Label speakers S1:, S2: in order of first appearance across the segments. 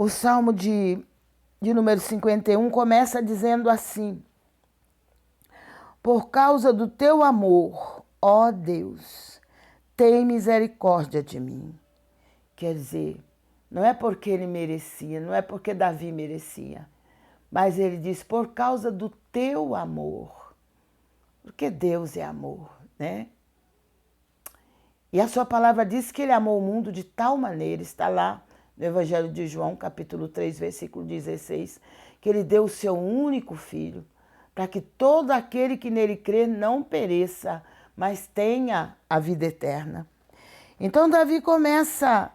S1: o Salmo de número 51 começa dizendo assim: por causa do teu amor, ó Deus, tem misericórdia de mim. Quer dizer, não é porque ele merecia, não é porque Davi merecia, mas ele diz por causa do teu amor, porque Deus é amor, né? E a sua palavra diz que ele amou o mundo de tal maneira, está lá no Evangelho de João, capítulo 3, versículo 16, que ele deu o seu único filho, para que todo aquele que nele crê não pereça, mas tenha a vida eterna. Então Davi começa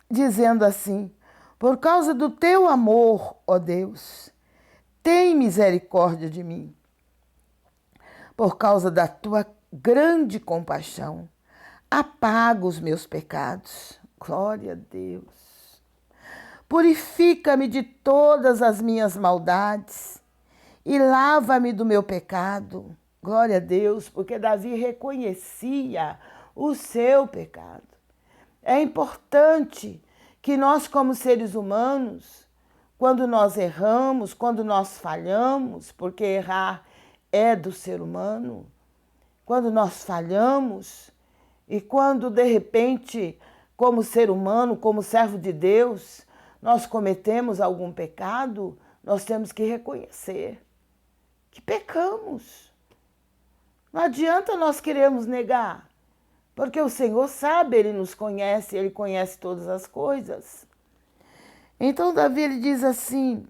S1: dizendo assim: por causa do teu amor, ó Deus, tem misericórdia de mim. Por causa da tua grande compaixão, apaga os meus pecados. Glória a Deus. Purifica-me de todas as minhas maldades e lava-me do meu pecado. Glória a Deus, porque Davi reconhecia o seu pecado. É importante que nós, como seres humanos, quando nós erramos, quando nós falhamos, porque errar é do ser humano, quando nós falhamos e quando, de repente, como ser humano, como servo de Deus, nós cometemos algum pecado, nós temos que reconhecer que pecamos. Não adianta nós queremos negar, porque o Senhor sabe, Ele nos conhece, Ele conhece todas as coisas. Então Davi ele diz assim: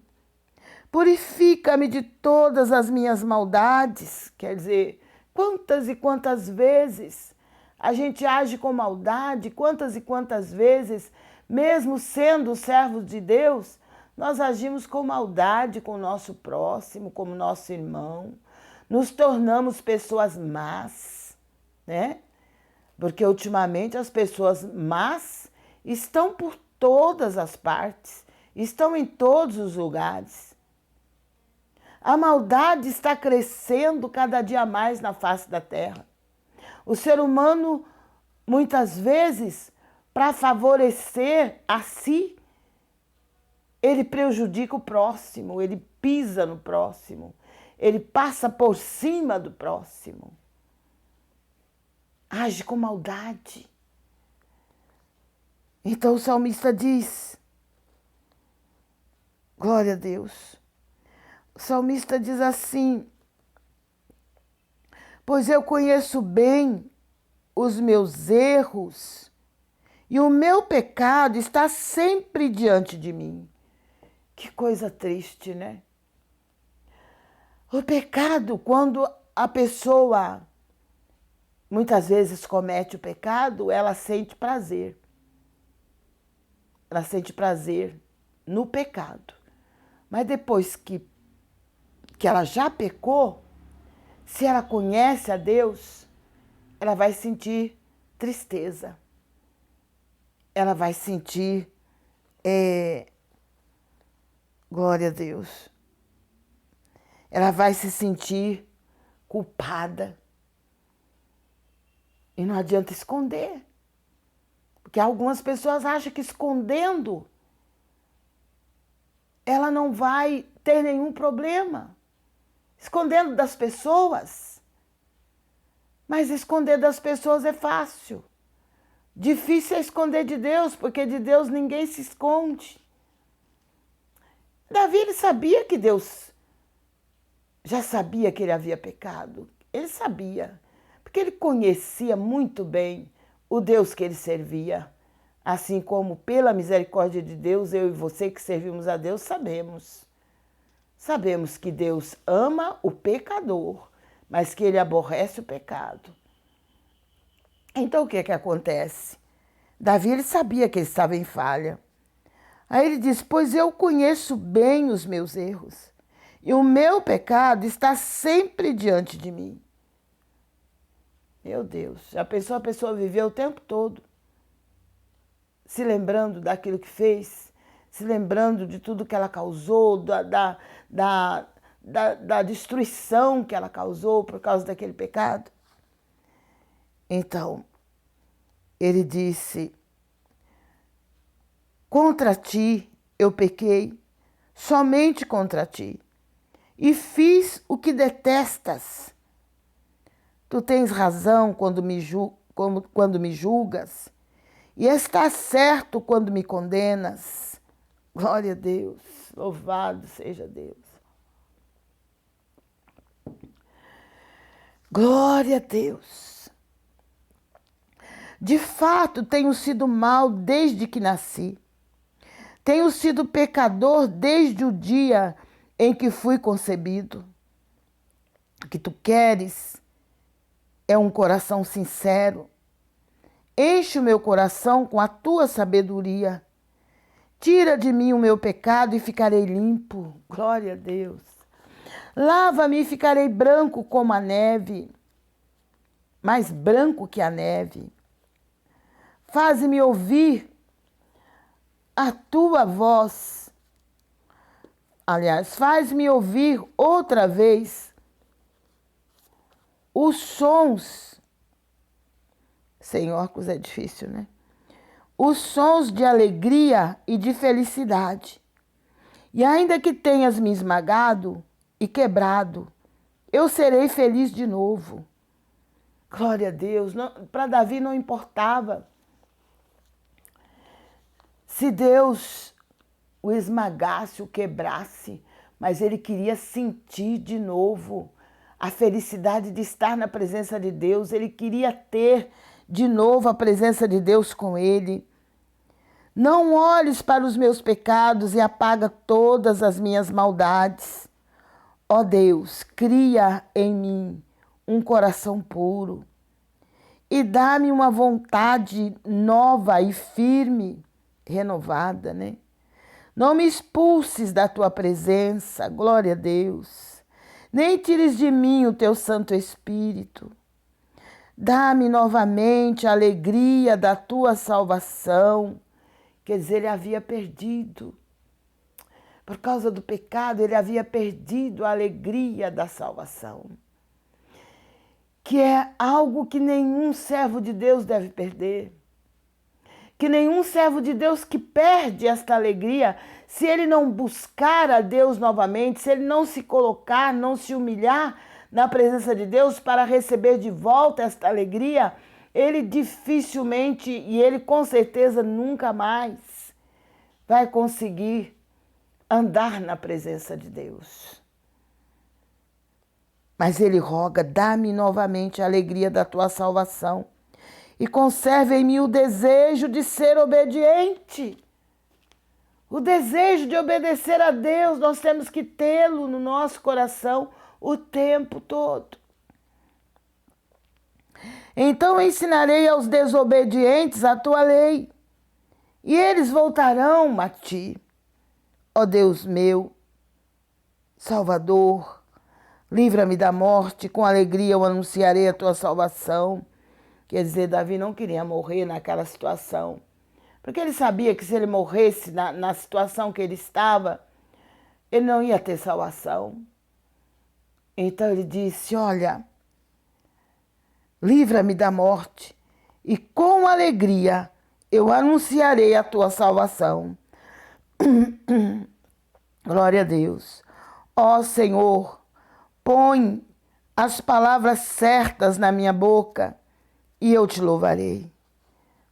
S1: purifica-me de todas as minhas maldades. Quer dizer, quantas e quantas vezes a gente age com maldade, quantas e quantas vezes, mesmo sendo servos de Deus, nós agimos com maldade com o nosso próximo, com o nosso irmão, nos tornamos pessoas más, né? Porque ultimamente as pessoas más estão por todas as partes, estão em todos os lugares. A maldade está crescendo cada dia mais na face da terra. O ser humano, muitas vezes, para favorecer a si, ele prejudica o próximo, ele pisa no próximo, ele passa por cima do próximo. Age com maldade. Então o salmista diz, glória a Deus, o salmista diz assim: pois eu conheço bem os meus erros e o meu pecado está sempre diante de mim. Que coisa triste, né? O pecado, quando a pessoa muitas vezes comete o pecado, ela sente prazer. Ela sente prazer no pecado. Mas depois que ela já pecou, se ela conhece a Deus, ela vai sentir tristeza. Ela vai sentir, glória a Deus, ela vai se sentir culpada. E não adianta esconder. Porque algumas pessoas acham que escondendo ela não vai ter nenhum problema. Escondendo das pessoas. Mas esconder das pessoas é fácil. Difícil é esconder de Deus, porque de Deus ninguém se esconde. Davi, ele sabia que Deus já sabia que ele havia pecado. Ele sabia, porque ele conhecia muito bem o Deus que ele servia. Assim como pela misericórdia de Deus, eu e você que servimos a Deus sabemos. Sabemos que Deus ama o pecador, mas que ele aborrece o pecado. Então o que acontece? Davi ele sabia que ele estava em falha. Aí ele diz: pois eu conheço bem os meus erros e o meu pecado está sempre diante de mim. Meu Deus, já pensou a pessoa viver o tempo todo se lembrando daquilo que fez, se lembrando de tudo que ela causou, da destruição que ela causou por causa daquele pecado? Então, ele disse: Contra ti eu pequei, somente contra ti, e fiz o que detestas. Tu tens razão quando me julgas, e estás certo quando me condenas. Glória a Deus, louvado seja Deus. Glória a Deus. De fato, tenho sido mal desde que nasci. Tenho sido pecador desde o dia em que fui concebido. O que tu queres é um coração sincero. Enche o meu coração com a tua sabedoria. Tira de mim o meu pecado e ficarei limpo. Glória a Deus. Lava-me e ficarei branco como a neve, mais branco que a neve. Faze-me ouvir a tua voz. Aliás, faz-me ouvir outra vez os sons. Sem óculos é difícil, né? Os sons de alegria e de felicidade. E ainda que tenhas me esmagado e quebrado, eu serei feliz de novo. Glória a Deus. Para Davi não importava se Deus o esmagasse, o quebrasse, mas ele queria sentir de novo a felicidade de estar na presença de Deus. Ele queria ter de novo a presença de Deus com ele. Não olhes para os meus pecados e apaga todas as minhas maldades. Ó Deus, cria em mim um coração puro e dá-me uma vontade nova e firme, renovada, né? Não me expulses da tua presença, glória a Deus. Nem tires de mim o teu Santo Espírito. Dá-me novamente a alegria da tua salvação. Quer dizer, ele havia perdido. Por causa do pecado, ele havia perdido a alegria da salvação. Que é algo que nenhum servo de Deus deve perder. Que nenhum servo de Deus que perde esta alegria, se ele não buscar a Deus novamente, se ele não se colocar, não se humilhar na presença de Deus para receber de volta esta alegria, ele dificilmente, e ele com certeza nunca mais, vai conseguir andar na presença de Deus. Mas ele roga, dá-me novamente a alegria da tua salvação e conserve em mim o desejo de ser obediente. O desejo de obedecer a Deus, nós temos que tê-lo no nosso coração o tempo todo. Então ensinarei aos desobedientes a tua lei, e eles voltarão a ti. Ó Deus meu, Salvador, livra-me da morte, com alegria eu anunciarei a tua salvação. Quer dizer, Davi não queria morrer naquela situação, porque ele sabia que se ele morresse na situação que ele estava, ele não ia ter salvação. Então ele disse, olha, livra-me da morte e com alegria eu anunciarei a tua salvação. Glória a Deus. Ó Senhor, põe as palavras certas na minha boca e eu te louvarei.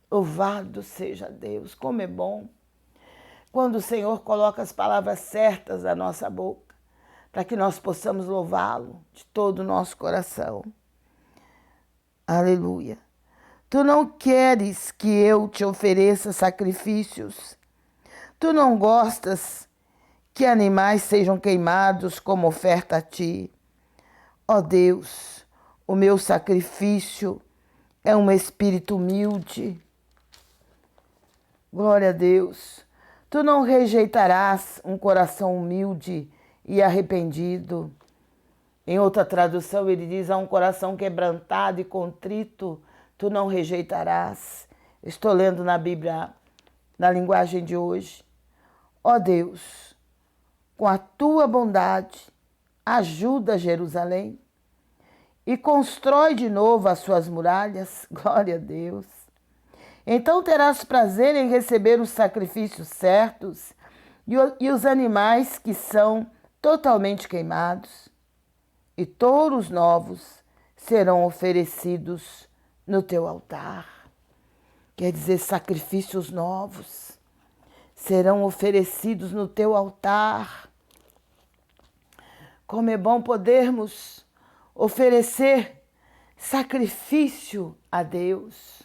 S1: Louvado seja Deus, como é bom quando o Senhor coloca as palavras certas na nossa boca, para que nós possamos louvá-lo de todo o nosso coração. Aleluia. Tu não queres que eu te ofereça sacrifícios. Tu não gostas que animais sejam queimados como oferta a ti. Ó Deus, o meu sacrifício é um espírito humilde. Glória a Deus. Tu não rejeitarás um coração humilde e arrependido. Em outra tradução ele diz, a um coração quebrantado e contrito, tu não rejeitarás. Estou lendo na Bíblia, na linguagem de hoje. Ó Deus, com a tua bondade, ajuda Jerusalém e constrói de novo as suas muralhas. Glória a Deus. Então terás prazer em receber os sacrifícios certos e os animais que são totalmente queimados, e touros novos serão oferecidos no teu altar. Quer dizer, sacrifícios novos serão oferecidos no teu altar. Como é bom podermos oferecer sacrifício a Deus.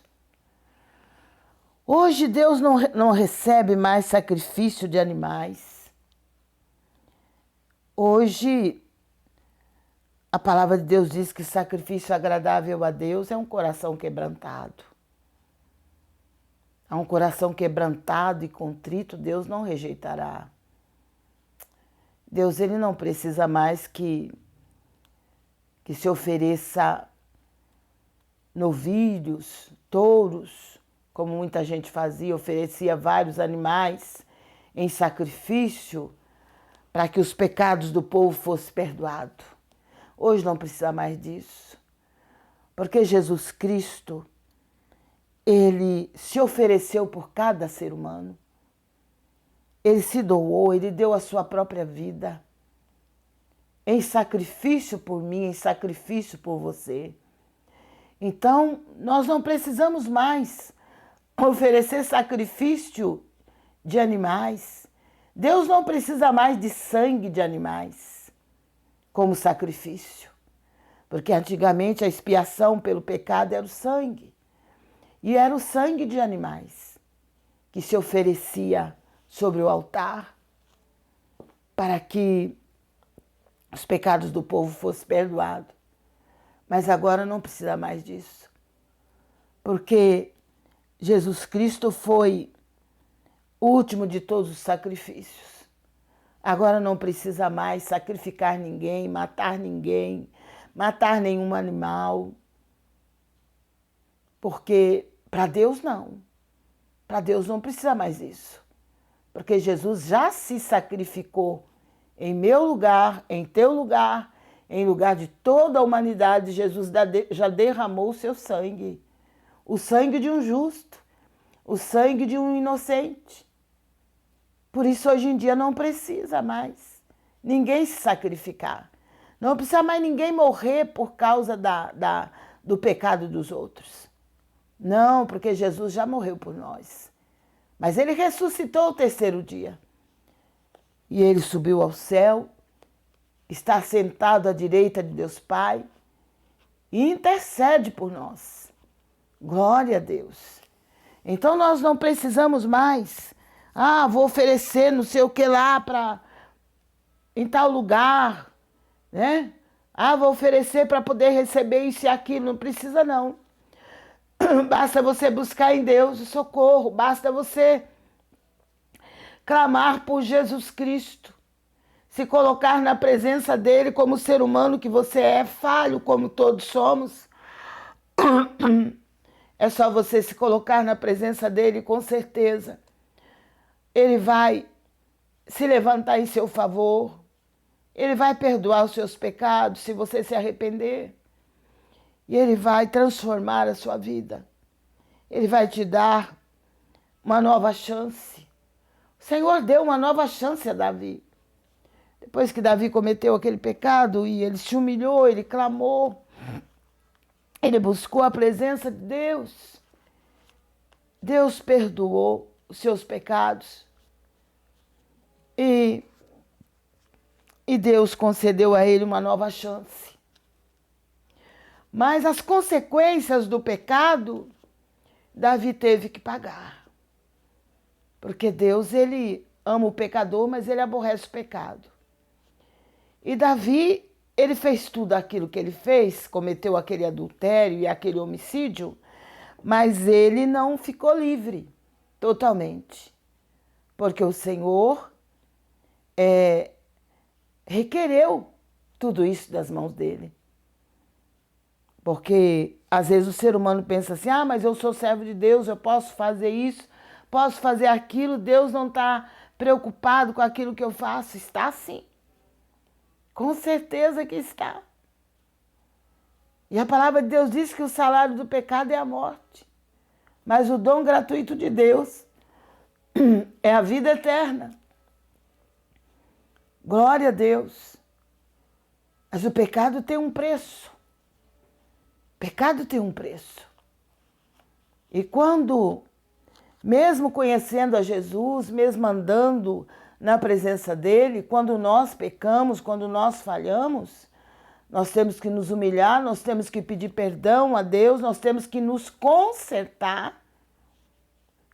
S1: Hoje Deus não recebe mais sacrifício de animais. Hoje a palavra de Deus diz que sacrifício agradável a Deus é um coração quebrantado. A um coração quebrantado e contrito, Deus não rejeitará. Deus, ele não precisa mais que se ofereça novilhos, touros, como muita gente fazia, oferecia vários animais em sacrifício para que os pecados do povo fossem perdoados. Hoje não precisa mais disso, porque Jesus Cristo, ele se ofereceu por cada ser humano. Ele se doou, ele deu a sua própria vida em sacrifício por mim, em sacrifício por você. Então, nós não precisamos mais oferecer sacrifício de animais. Deus não precisa mais de sangue de animais como sacrifício, porque antigamente a expiação pelo pecado era o sangue, e era o sangue de animais que se oferecia sobre o altar para que os pecados do povo fossem perdoados. Mas agora não precisa mais disso, porque Jesus Cristo foi o último de todos os sacrifícios. Agora não precisa mais sacrificar ninguém, matar nenhum animal, porque para Deus não. Para Deus não precisa mais isso, porque Jesus já se sacrificou em meu lugar, em teu lugar, em lugar de toda a humanidade. Jesus já derramou o seu sangue, o sangue de um justo, o sangue de um inocente. Por isso, hoje em dia, não precisa mais ninguém se sacrificar. Não precisa mais ninguém morrer por causa do pecado dos outros. Não, porque Jesus já morreu por nós. Mas ele ressuscitou ao terceiro dia. E ele subiu ao céu, está sentado à direita de Deus Pai e intercede por nós. Glória a Deus. Então, nós não precisamos mais... vou oferecer não sei o que lá em tal lugar, né? Vou oferecer para poder receber isso e aquilo. Não precisa, não. Basta você buscar em Deus o socorro. Basta você clamar por Jesus Cristo. Se colocar na presença dele como ser humano que você é, falho como todos somos. É só você se colocar na presença dele, com certeza. Ele vai se levantar em seu favor. Ele vai perdoar os seus pecados se você se arrepender. E ele vai transformar a sua vida. Ele vai te dar uma nova chance. O Senhor deu uma nova chance a Davi. Depois que Davi cometeu aquele pecado e ele se humilhou, ele clamou, ele buscou a presença de Deus. Deus perdoou os seus pecados. E Deus concedeu a ele uma nova chance. Mas as consequências do pecado, Davi teve que pagar. Porque Deus, ele ama o pecador, mas ele aborrece o pecado. E Davi, ele fez tudo aquilo que ele fez, cometeu aquele adultério e aquele homicídio, mas ele não ficou livre totalmente. Porque o Senhor requereu tudo isso das mãos dele. Porque às vezes o ser humano pensa assim, mas eu sou servo de Deus, eu posso fazer isso, posso fazer aquilo, Deus não está preocupado com aquilo que eu faço. Está sim. Com certeza que está. E a palavra de Deus diz que o salário do pecado é a morte. Mas o dom gratuito de Deus é a vida eterna. Glória a Deus. Mas o pecado tem um preço. O pecado tem um preço. E quando, mesmo conhecendo a Jesus, mesmo andando na presença dele, quando nós pecamos, quando nós falhamos, nós temos que nos humilhar, nós temos que pedir perdão a Deus, nós temos que nos consertar,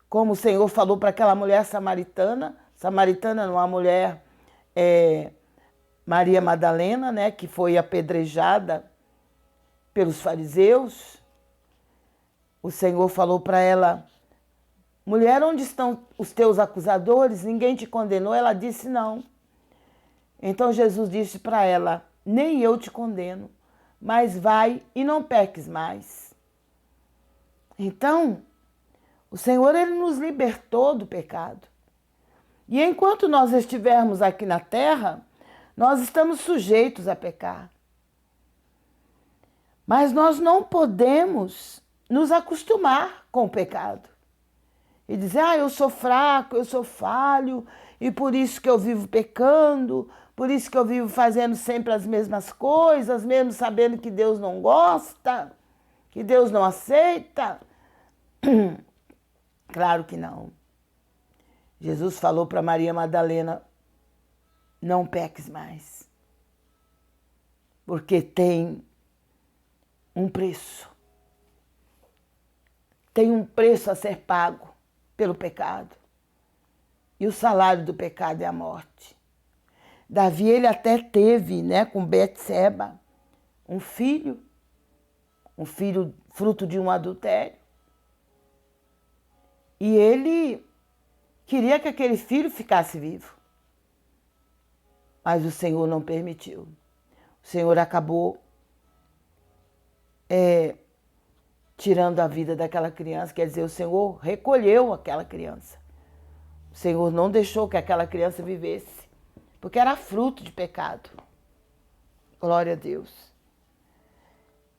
S1: como o Senhor falou para aquela mulher samaritana. Samaritana não, a mulher Maria Madalena, né, que foi apedrejada pelos fariseus. O Senhor falou para ela: mulher, onde estão os teus acusadores? Ninguém te condenou? Ela disse: não. Então Jesus disse para ela: nem eu te condeno, mas vai e não peques mais. Então, o Senhor, ele nos libertou do pecado. E enquanto nós estivermos aqui na terra, nós estamos sujeitos a pecar. Mas nós não podemos nos acostumar com o pecado. E dizer: eu sou fraco, eu sou falho, e por isso que eu vivo pecando, por isso que eu vivo fazendo sempre as mesmas coisas, mesmo sabendo que Deus não gosta, que Deus não aceita. Claro que não. Jesus falou para Maria Madalena: não peques mais, porque tem um preço. Tem um preço a ser pago pelo pecado. E o salário do pecado é a morte. Davi, ele até teve, né, com Betseba, um filho fruto de um adultério. E ele queria que aquele filho ficasse vivo. Mas o Senhor não permitiu. O Senhor acabou tirando a vida daquela criança. Quer dizer, o Senhor recolheu aquela criança. O Senhor não deixou que aquela criança vivesse, porque era fruto de pecado. Glória a Deus.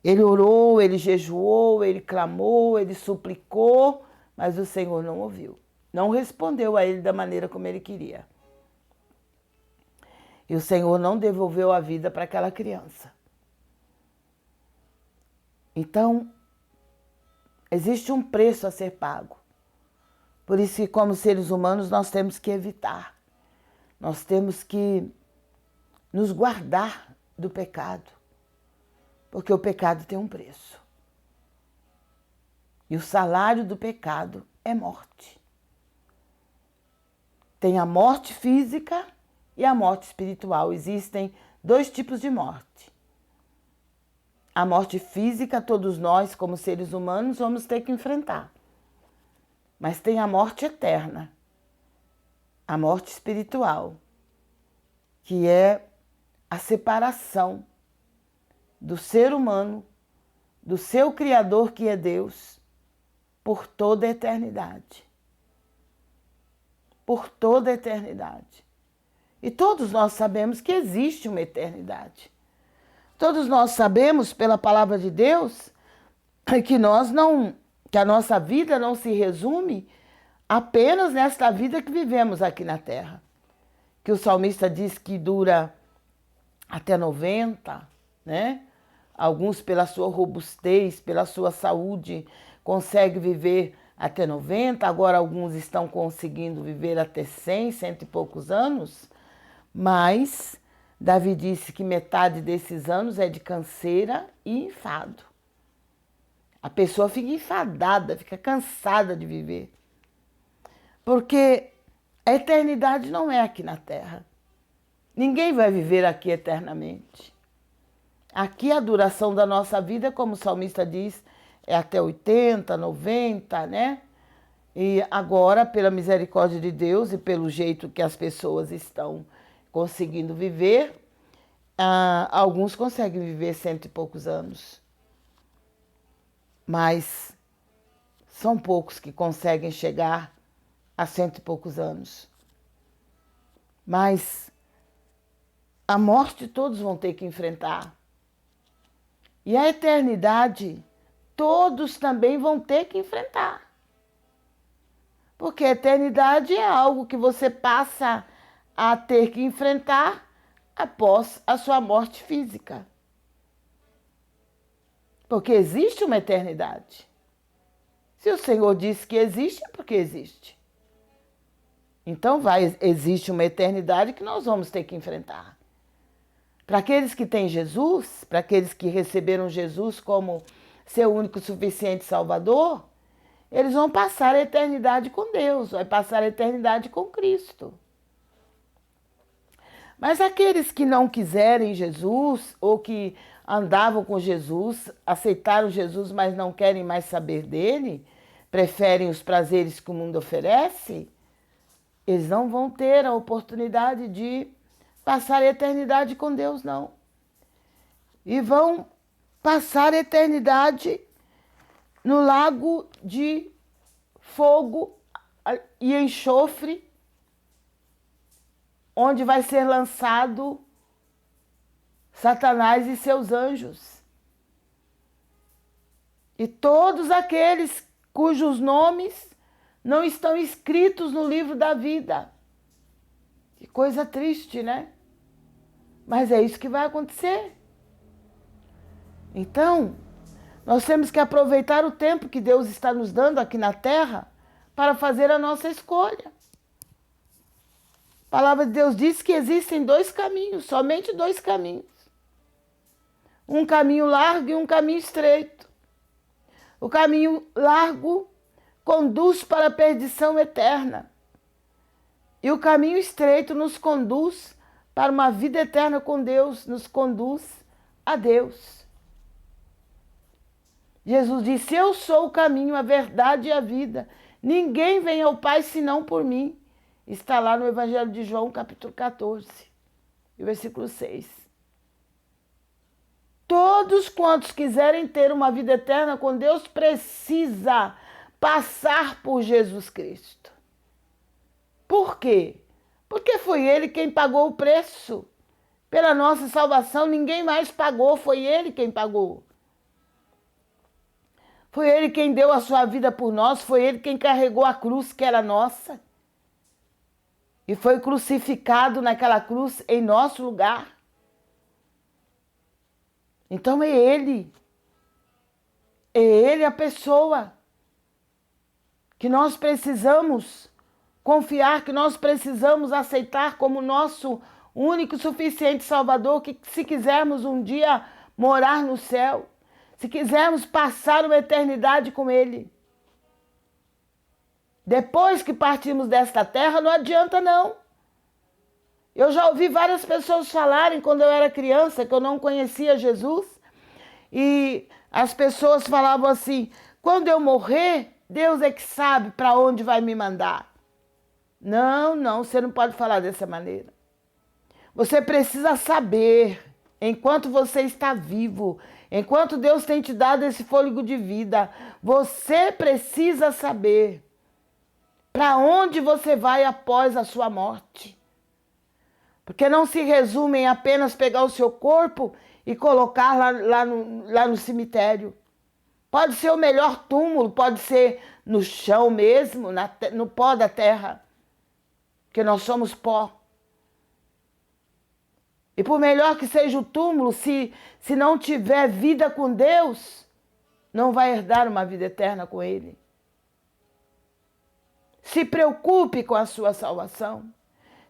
S1: Ele orou, ele jejuou, ele clamou, ele suplicou, mas o Senhor não ouviu. Não respondeu a ele da maneira como ele queria. E o Senhor não devolveu a vida para aquela criança. Então, existe um preço a ser pago. Por isso que, como seres humanos, nós temos que evitar. Nós temos que nos guardar do pecado. Porque o pecado tem um preço. E o salário do pecado é morte. Tem a morte física e a morte espiritual. Existem dois tipos de morte. A morte física, todos nós, como seres humanos, vamos ter que enfrentar. Mas tem a morte eterna, a morte espiritual, que é a separação do ser humano, do seu Criador, que é Deus, por toda a eternidade. Por toda a eternidade. E todos nós sabemos que existe uma eternidade. Todos nós sabemos, pela palavra de Deus, que a nossa vida não se resume apenas nesta vida que vivemos aqui na terra. Que o salmista diz que dura até 90, né? Alguns, pela sua robustez, pela sua saúde, conseguem viver até 90. Agora alguns estão conseguindo viver até 100, cento e poucos anos. Mas Davi disse que metade desses anos é de canseira e enfado. A pessoa fica enfadada, fica cansada de viver. Porque a eternidade não é aqui na terra. Ninguém vai viver aqui eternamente. Aqui a duração da nossa vida, como o salmista diz, é até 80, 90, né? E agora, pela misericórdia de Deus e pelo jeito que as pessoas estão conseguindo viver, alguns conseguem viver cento e poucos anos. Mas são poucos que conseguem chegar a cento e poucos anos. Mas a morte todos vão ter que enfrentar. E a eternidade todos também vão ter que enfrentar. Porque a eternidade é algo que você passa a ter que enfrentar após a sua morte física. Porque existe uma eternidade. Se o Senhor disse que existe, é porque existe. Então existe uma eternidade que nós vamos ter que enfrentar. Para aqueles que têm Jesus, para aqueles que receberam Jesus como seu único e suficiente Salvador, eles vão passar a eternidade com Deus, vai passar a eternidade com Cristo. Mas aqueles que não quiserem Jesus, ou que andavam com Jesus, aceitaram Jesus, mas não querem mais saber dele, preferem os prazeres que o mundo oferece, eles não vão ter a oportunidade de passar a eternidade com Deus, não. E vão passar a eternidade no lago de fogo e enxofre, onde vai ser lançado Satanás e seus anjos. E todos aqueles cujos nomes não estão escritos no livro da vida. Que coisa triste, né? Mas é isso que vai acontecer. Então, nós temos que aproveitar o tempo que Deus está nos dando aqui na terra para fazer a nossa escolha. A palavra de Deus diz que existem dois caminhos, somente dois caminhos. Um caminho largo e um caminho estreito. O caminho largo conduz para a perdição eterna. E o caminho estreito nos conduz para uma vida eterna com Deus, nos conduz a Deus. Jesus disse: eu sou o caminho, a verdade e a vida. Ninguém vem ao Pai senão por mim. Está lá no Evangelho de João, capítulo 14, versículo 6. Todos quantos quiserem ter uma vida eterna com Deus precisa passar por Jesus Cristo. Por quê? Porque foi Ele quem pagou o preço pela nossa salvação. Ninguém mais pagou, foi Ele quem pagou. Foi Ele quem deu a sua vida por nós, foi Ele quem carregou a cruz que era nossa. E foi crucificado naquela cruz em nosso lugar. Então é Ele a pessoa que nós precisamos confiar, que nós precisamos aceitar como nosso único e suficiente Salvador, que se quisermos um dia morar no céu, se quisermos passar uma eternidade com Ele. Depois que partimos desta terra, não adianta não. Eu já ouvi várias pessoas falarem quando eu era criança, que eu não conhecia Jesus, e as pessoas falavam assim: quando eu morrer, Deus é que sabe para onde vai me mandar. Não, você não pode falar dessa maneira. Você precisa saber, enquanto você está vivo, enquanto Deus tem te dado esse fôlego de vida, você precisa saber para onde você vai após a sua morte. Porque não se resume em apenas pegar o seu corpo e colocar lá no cemitério. Pode ser o melhor túmulo, pode ser no chão mesmo, no pó da terra. Porque nós somos pó. E por melhor que seja o túmulo, se não tiver vida com Deus, não vai herdar uma vida eterna com Ele. Se preocupe com a sua salvação.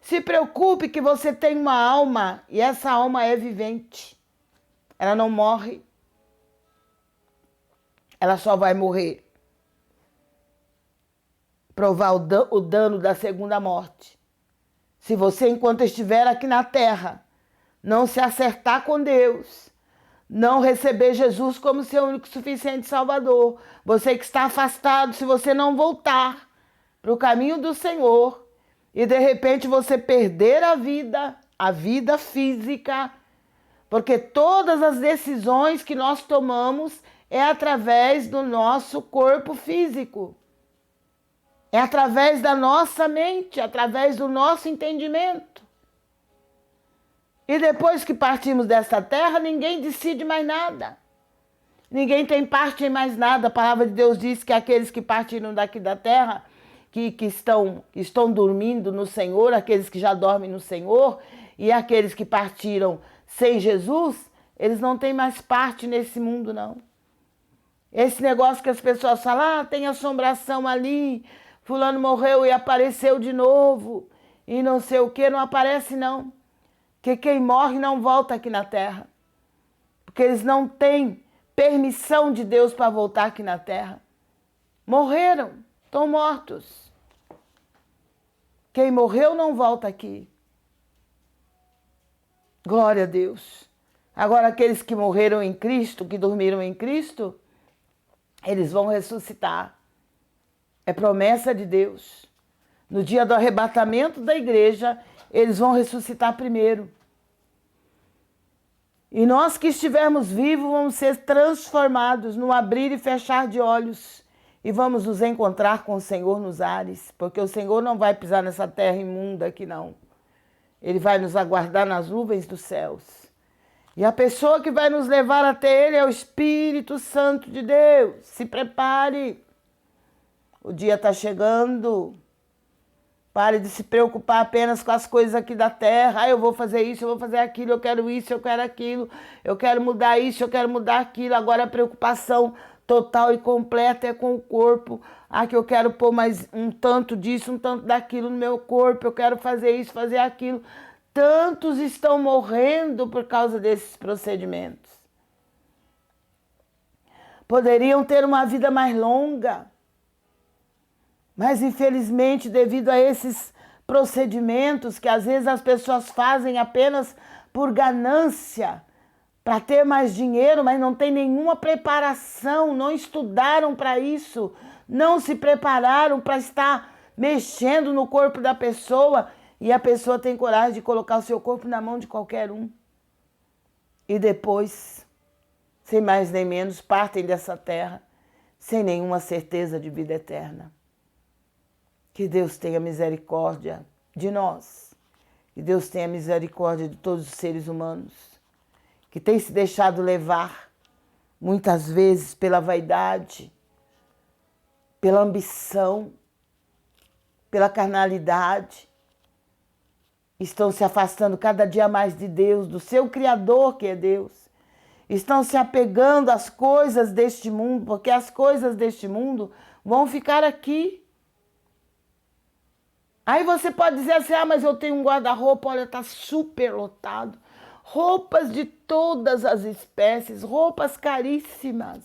S1: Se preocupe que você tem uma alma e essa alma é vivente. Ela não morre. Ela só vai morrer. Provar o dano da segunda morte. Se você, enquanto estiver aqui na terra, não se acertar com Deus, não receber Jesus como seu único e suficiente Salvador, você que está afastado, se você não voltar para o caminho do Senhor, e de repente você perder a vida física, porque todas as decisões que nós tomamos é através do nosso corpo físico. É através da nossa mente, através do nosso entendimento. E depois que partimos desta terra, ninguém decide mais nada. Ninguém tem parte em mais nada. A palavra de Deus diz que aqueles que partiram daqui da terra que estão dormindo no Senhor, aqueles que já dormem no Senhor, e aqueles que partiram sem Jesus, eles não têm mais parte nesse mundo, não. Esse negócio que as pessoas falam, tem assombração ali, fulano morreu e apareceu de novo, e não sei o que, não aparece não. Porque quem morre não volta aqui na terra. Porque eles não têm permissão de Deus para voltar aqui na terra. Morreram, estão mortos. Quem morreu não volta aqui. Glória a Deus. Agora aqueles que morreram em Cristo, que dormiram em Cristo, eles vão ressuscitar. É promessa de Deus. No dia do arrebatamento da igreja, eles vão ressuscitar primeiro. E nós que estivermos vivos vamos ser transformados no abrir e fechar de olhos. E vamos nos encontrar com o Senhor nos ares. Porque o Senhor não vai pisar nessa terra imunda aqui não. Ele vai nos aguardar nas nuvens dos céus. E a pessoa que vai nos levar até Ele é o Espírito Santo de Deus. Se prepare. O dia está chegando. Pare de se preocupar apenas com as coisas aqui da terra. Eu vou fazer isso, eu vou fazer aquilo, eu quero isso, eu quero aquilo. Eu quero mudar isso, eu quero mudar aquilo. Agora a preocupação total e completa é com o corpo. Que eu quero pôr mais um tanto disso, um tanto daquilo no meu corpo. Eu quero fazer isso, fazer aquilo. Tantos estão morrendo por causa desses procedimentos. Poderiam ter uma vida mais longa. Mas, infelizmente, devido a esses procedimentos que às vezes as pessoas fazem apenas por ganância, para ter mais dinheiro, mas não tem nenhuma preparação, não estudaram para isso, não se prepararam para estar mexendo no corpo da pessoa, e a pessoa tem coragem de colocar o seu corpo na mão de qualquer um. E depois, sem mais nem menos, partem dessa terra sem nenhuma certeza de vida eterna. Que Deus tenha misericórdia de nós. Que Deus tenha misericórdia de todos os seres humanos que têm se deixado levar, muitas vezes, pela vaidade, pela ambição, pela carnalidade. Estão se afastando cada dia mais de Deus, do seu Criador, que é Deus. Estão se apegando às coisas deste mundo, porque as coisas deste mundo vão ficar aqui. Aí você pode dizer assim, mas eu tenho um guarda-roupa, olha, está super lotado. Roupas de todas as espécies, roupas caríssimas,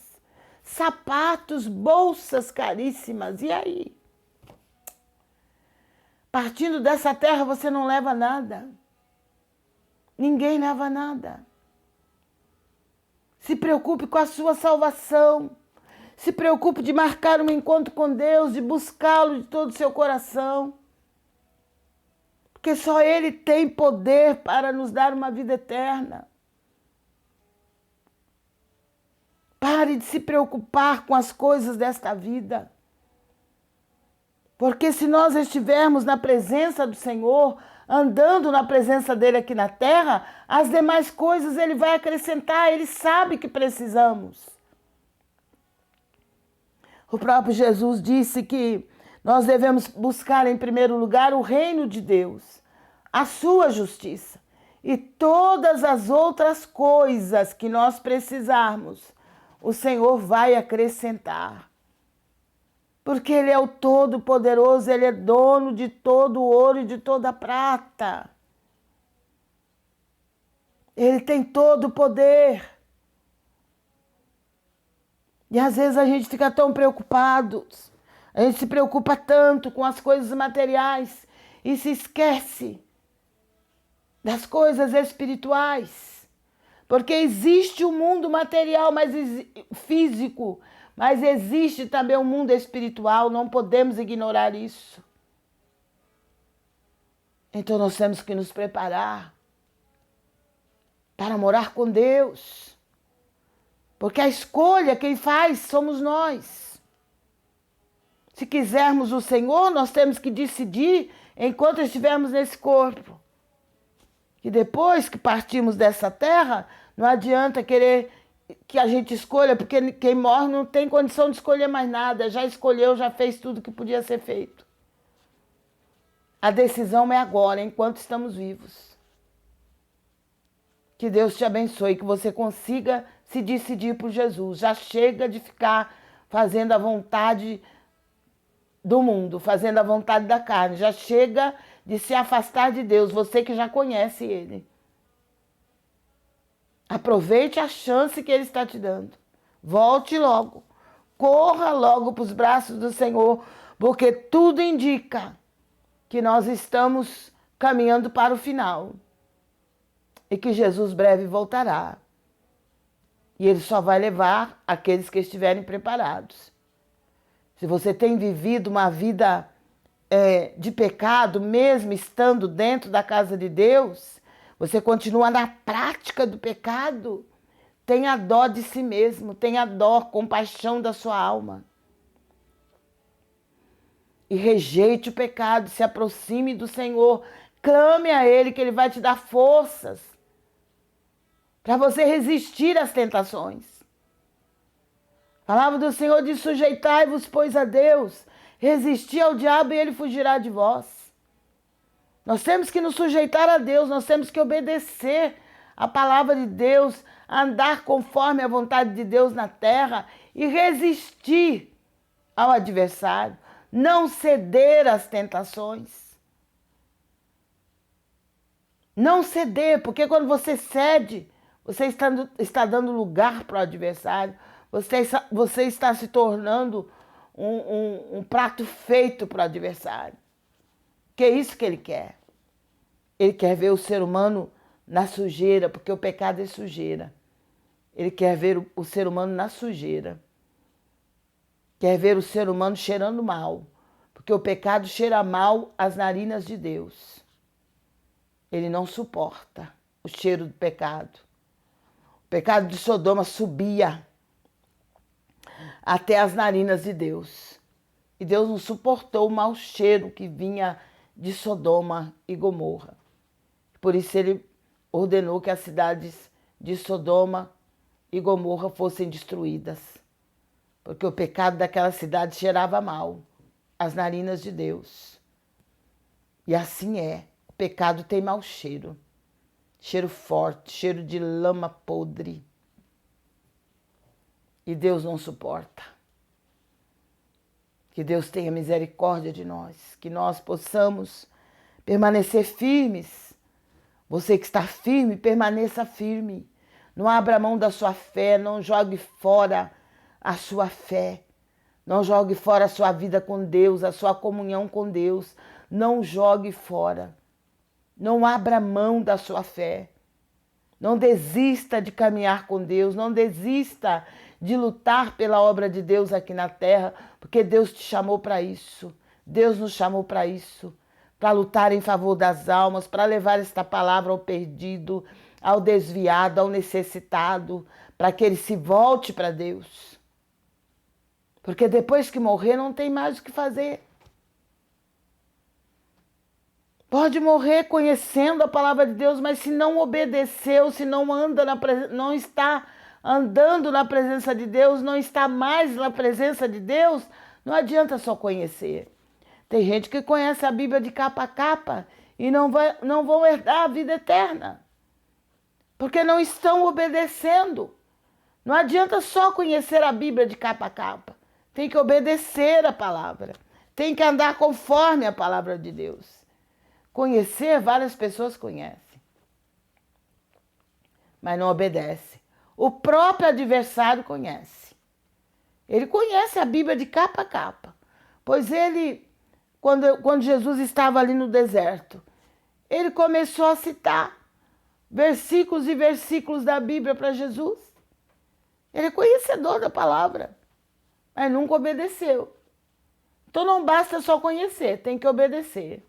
S1: sapatos, bolsas caríssimas. E aí? Partindo dessa terra você não leva nada. Ninguém leva nada. Se preocupe com a sua salvação. Se preocupe de marcar um encontro com Deus, de buscá-lo de todo o seu coração. Porque só Ele tem poder para nos dar uma vida eterna. Pare de se preocupar com as coisas desta vida. Porque se nós estivermos na presença do Senhor, andando na presença dEle aqui na terra, as demais coisas Ele vai acrescentar, Ele sabe que precisamos. O próprio Jesus disse que nós devemos buscar em primeiro lugar o reino de Deus, a sua justiça. E todas as outras coisas que nós precisarmos, o Senhor vai acrescentar. Porque Ele é o Todo-Poderoso, Ele é dono de todo o ouro e de toda a prata. Ele tem todo o poder. E às vezes a gente fica tão preocupado, a gente se preocupa tanto com as coisas materiais e se esquece das coisas espirituais. Porque existe o mundo material, físico, mas existe também o mundo espiritual, não podemos ignorar isso. Então nós temos que nos preparar para morar com Deus. Porque a escolha quem faz somos nós. Se quisermos o Senhor, nós temos que decidir enquanto estivermos nesse corpo. E depois que partimos dessa terra, não adianta querer que a gente escolha, porque quem morre não tem condição de escolher mais nada. Já escolheu, já fez tudo que podia ser feito. A decisão é agora, enquanto estamos vivos. Que Deus te abençoe, que você consiga se decidir por Jesus. Já chega de ficar fazendo a vontade do mundo, fazendo a vontade da carne. Já chega de se afastar de Deus, você que já conhece Ele. Aproveite a chance que Ele está te dando. Volte logo. Corra logo para os braços do Senhor, porque tudo indica que nós estamos caminhando para o final. E que Jesus breve voltará. E Ele só vai levar aqueles que estiverem preparados. Se você tem vivido uma vida de pecado, mesmo estando dentro da casa de Deus, você continua na prática do pecado, tenha dó de si mesmo, tenha dó, compaixão da sua alma. E rejeite o pecado, se aproxime do Senhor, clame a Ele que Ele vai te dar forças para você resistir às tentações. A palavra do Senhor diz: sujeitai-vos, pois, a Deus, resistir ao diabo e ele fugirá de vós. Nós temos que nos sujeitar a Deus, nós temos que obedecer a palavra de Deus, andar conforme a vontade de Deus na terra e resistir ao adversário, não ceder às tentações. Não ceder, porque quando você cede, você está dando lugar para o adversário, você está se tornando um prato feito para o adversário. Que é isso que ele quer. Ele quer ver o ser humano na sujeira, porque o pecado é sujeira. Ele quer ver o ser humano na sujeira. Quer ver o ser humano cheirando mal, porque o pecado cheira mal às narinas de Deus. Ele não suporta o cheiro do pecado. O pecado de Sodoma subia até as narinas de Deus. E Deus não suportou o mau cheiro que vinha de Sodoma e Gomorra. Por isso ele ordenou que as cidades de Sodoma e Gomorra fossem destruídas. Porque o pecado daquela cidade cheirava mal às narinas de Deus. E assim é. O pecado tem mau cheiro. Cheiro forte, cheiro de lama podre. E Deus não suporta. Que Deus tenha misericórdia de nós. Que nós possamos permanecer firmes. Você que está firme, permaneça firme. Não abra mão da sua fé, não jogue fora a sua fé. Não jogue fora a sua vida com Deus, a sua comunhão com Deus. Não jogue fora. Não abra mão da sua fé. Não desista de caminhar com Deus. Não desista de lutar pela obra de Deus aqui na terra, porque Deus te chamou para isso. Deus nos chamou para isso. Para lutar em favor das almas, para levar esta palavra ao perdido, ao desviado, ao necessitado, para que ele se volte para Deus. Porque depois que morrer não tem mais o que fazer. Pode morrer conhecendo a palavra de Deus, mas se não obedeceu, se não não está andando na presença de Deus, não está mais na presença de Deus, não adianta só conhecer. Tem gente que conhece a Bíblia de capa a capa e não vão herdar a vida eterna, porque não estão obedecendo. Não adianta só conhecer a Bíblia de capa a capa. Tem que obedecer a palavra. Tem que andar conforme a palavra de Deus. Conhecer, várias pessoas conhecem, mas não obedecem. O próprio adversário conhece. Ele conhece a Bíblia de capa a capa. Pois ele, quando Jesus estava ali no deserto, ele começou a citar versículos e versículos da Bíblia para Jesus. Ele é conhecedor da palavra, mas nunca obedeceu. Então não basta só conhecer, tem que obedecer.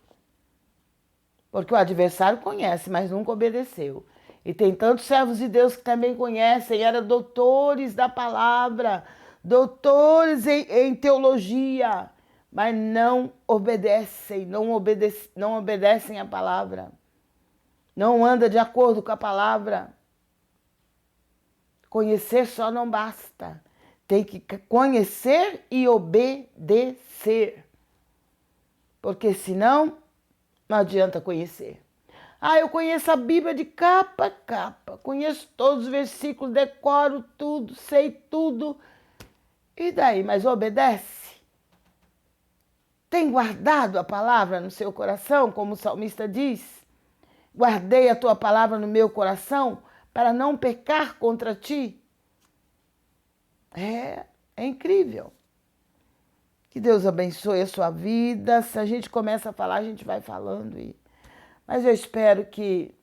S1: Porque o adversário conhece, mas nunca obedeceu. E tem tantos servos de Deus que também conhecem, eram doutores da palavra, doutores em teologia, mas não obedecem, não obedecem a palavra. Não anda de acordo com a palavra. Conhecer só não basta. Tem que conhecer e obedecer. Porque senão Não adianta conhecer. Ah, eu conheço a Bíblia de capa a capa, conheço todos os versículos, decoro tudo, sei tudo. E daí? Mas obedece? Tem guardado a palavra no seu coração, como o salmista diz? Guardei a tua palavra no meu coração para não pecar contra ti. É incrível. Que Deus abençoe a sua vida. Se a gente começa a falar, a gente vai falando. Mas eu espero que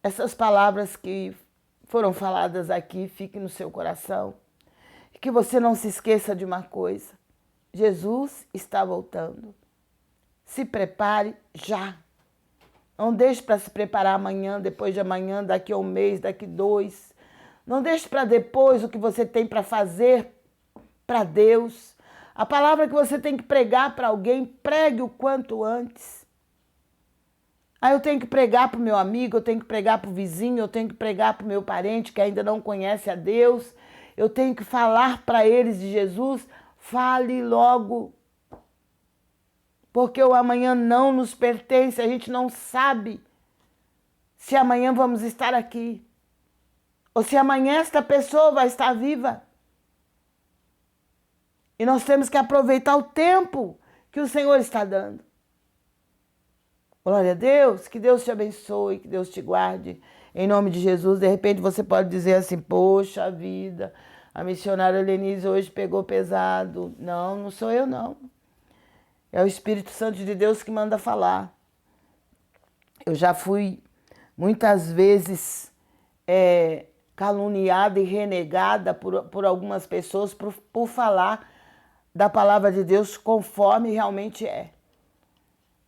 S1: essas palavras que foram faladas aqui fiquem no seu coração. E que você não se esqueça de uma coisa. Jesus está voltando. Se prepare já. Não deixe para se preparar amanhã, depois de amanhã, daqui a um mês, daqui 2. Não deixe para depois o que você tem para fazer para Deus. A palavra que você tem que pregar para alguém, pregue o quanto antes. Aí eu tenho que pregar para o meu amigo, eu tenho que pregar para o vizinho, eu tenho que pregar para o meu parente que ainda não conhece a Deus. Eu tenho que falar para eles de Jesus. Fale logo. Porque o amanhã não nos pertence, a gente não sabe se amanhã vamos estar aqui. Ou se amanhã esta pessoa vai estar viva. E nós temos que aproveitar o tempo que o Senhor está dando. Glória a Deus, que Deus te abençoe, que Deus te guarde. Em nome de Jesus, de repente você pode dizer assim, poxa vida, a missionária Lenise hoje pegou pesado. Não, não sou eu não. É o Espírito Santo de Deus que manda falar. Eu já fui muitas vezes caluniada e renegada por algumas pessoas por falar da palavra de Deus conforme realmente é.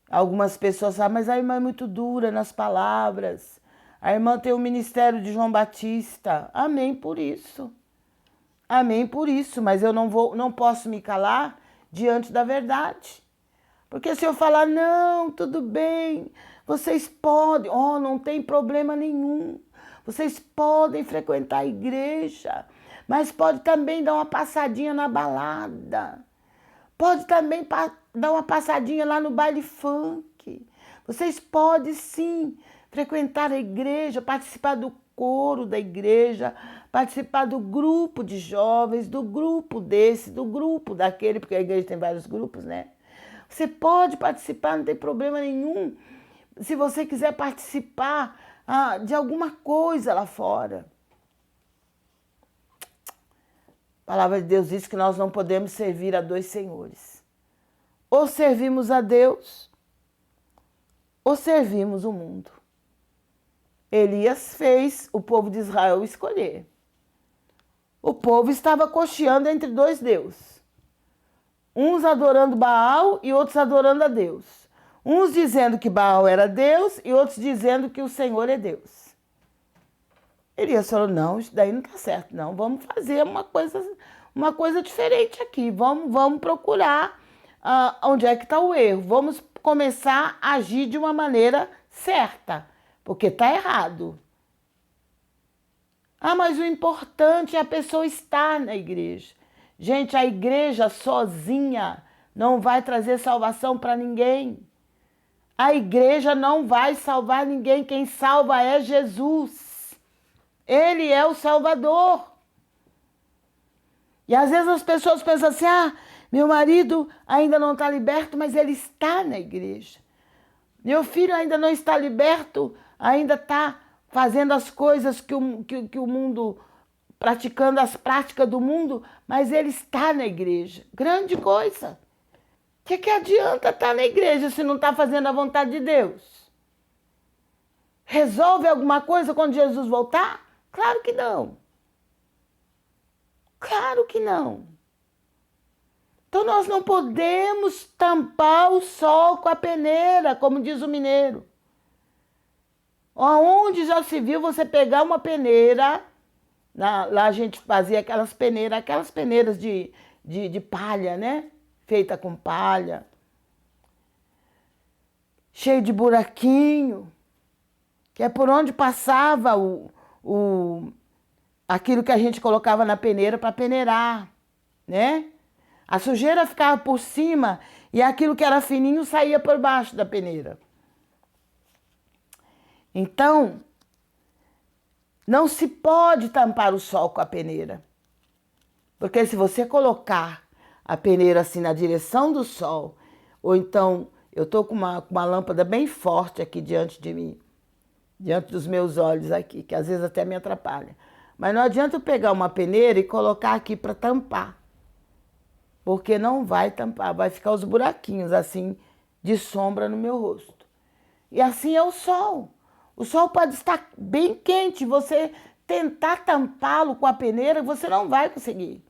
S1: Algumas pessoas falam, mas a irmã é muito dura nas palavras. A irmã tem o ministério de João Batista. Amém por isso. Amém por isso, mas eu não posso me calar diante da verdade. Porque se eu falar, não, tudo bem, vocês podem, não tem problema nenhum. Vocês podem frequentar a igreja, mas pode também dar uma passadinha na balada. Pode também dar uma passadinha lá no baile funk. Vocês podem sim frequentar a igreja, participar do coro da igreja, participar do grupo de jovens, do grupo desse, do grupo daquele, porque a igreja tem vários grupos, né? Você pode participar, não tem problema nenhum. Se você quiser participar de alguma coisa lá fora. A palavra de Deus diz que nós não podemos servir a 2 senhores. Ou servimos a Deus, ou servimos o mundo. Elias fez o povo de Israel escolher. O povo estava cocheando entre 2 deuses. Uns adorando Baal e outros adorando a Deus. Uns dizendo que Baal era Deus e outros dizendo que o Senhor é Deus. Elias falou, não, isso daí não está certo, não. Vamos fazer uma coisa diferente aqui. Vamos procurar onde é que está o erro. Vamos começar a agir de uma maneira certa, porque está errado. Mas o importante é a pessoa estar na igreja. Gente, a igreja sozinha não vai trazer salvação para ninguém. A igreja não vai salvar ninguém. Quem salva é Jesus. Ele é o Salvador. E às vezes as pessoas pensam assim, meu marido ainda não está liberto, mas ele está na igreja. Meu filho ainda não está liberto, ainda está fazendo as coisas que o mundo, praticando as práticas do mundo, mas ele está na igreja. Grande coisa. O que adianta estar na igreja se não está fazendo a vontade de Deus? Resolve alguma coisa quando Jesus voltar? Claro que não. Claro que não. Então nós não podemos tampar o sol com a peneira, como diz o mineiro. Onde já se viu você pegar uma peneira, lá a gente fazia aquelas peneiras de palha, né? Feita com palha, cheio de buraquinho, que é por onde passava aquilo que a gente colocava na peneira para peneirar, né? A sujeira ficava por cima E aquilo que era fininho saía por baixo da peneira. Então, não se pode tampar o sol com a peneira. Porque se você colocar a peneira assim na direção do sol, ou então eu estou com uma lâmpada bem forte aqui diante de mim, diante dos meus olhos aqui, que às vezes até me atrapalha. Mas não adianta eu pegar uma peneira e colocar aqui para tampar. Porque não vai tampar, vai ficar os buraquinhos assim de sombra no meu rosto. E assim é o sol. O sol pode estar bem quente, você tentar tampá-lo com a peneira, você não vai conseguir.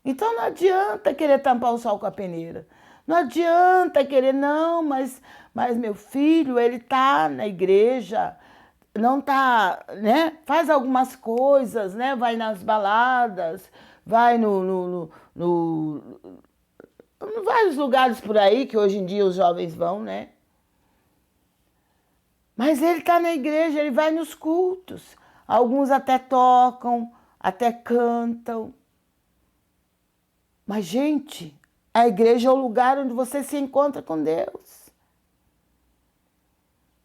S1: Então não adianta querer tampar o sol com a peneira. Não adianta querer, não, mas meu filho, ele está na igreja, não está, né? Faz algumas coisas, né? Vai nas baladas, vai no vários lugares por aí que hoje em dia os jovens vão, né? Mas ele está na igreja, ele vai nos cultos. Alguns até tocam, até cantam. Mas, gente, a igreja é o lugar onde você se encontra com Deus.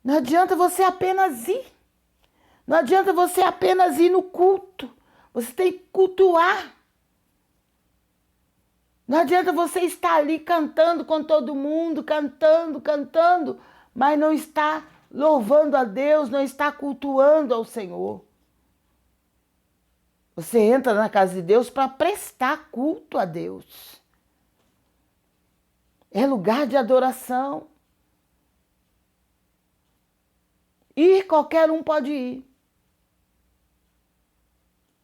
S1: Não adianta você apenas ir. Não adianta você apenas ir no culto. Você tem que cultuar. Não adianta você estar ali cantando com todo mundo, cantando, mas não está louvando a Deus, não está cultuando ao Senhor. Você entra na casa de Deus para prestar culto a Deus. É lugar de adoração. E qualquer um pode ir.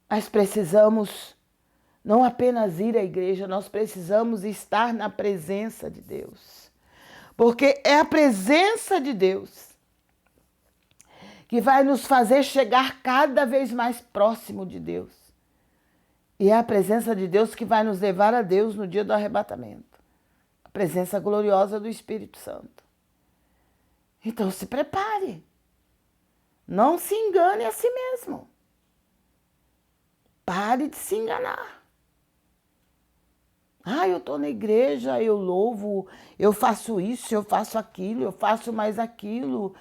S1: Mas precisamos não apenas ir à igreja, nós precisamos estar na presença de Deus. Porque é a presença de Deus que vai nos fazer chegar cada vez mais próximo de Deus. E é a presença de Deus que vai nos levar a Deus no dia do arrebatamento. A presença gloriosa do Espírito Santo. Então se prepare. Não se engane a si mesmo. Pare de se enganar. Eu estou na igreja, eu louvo, eu faço isso, eu faço aquilo, eu faço mais aquilo.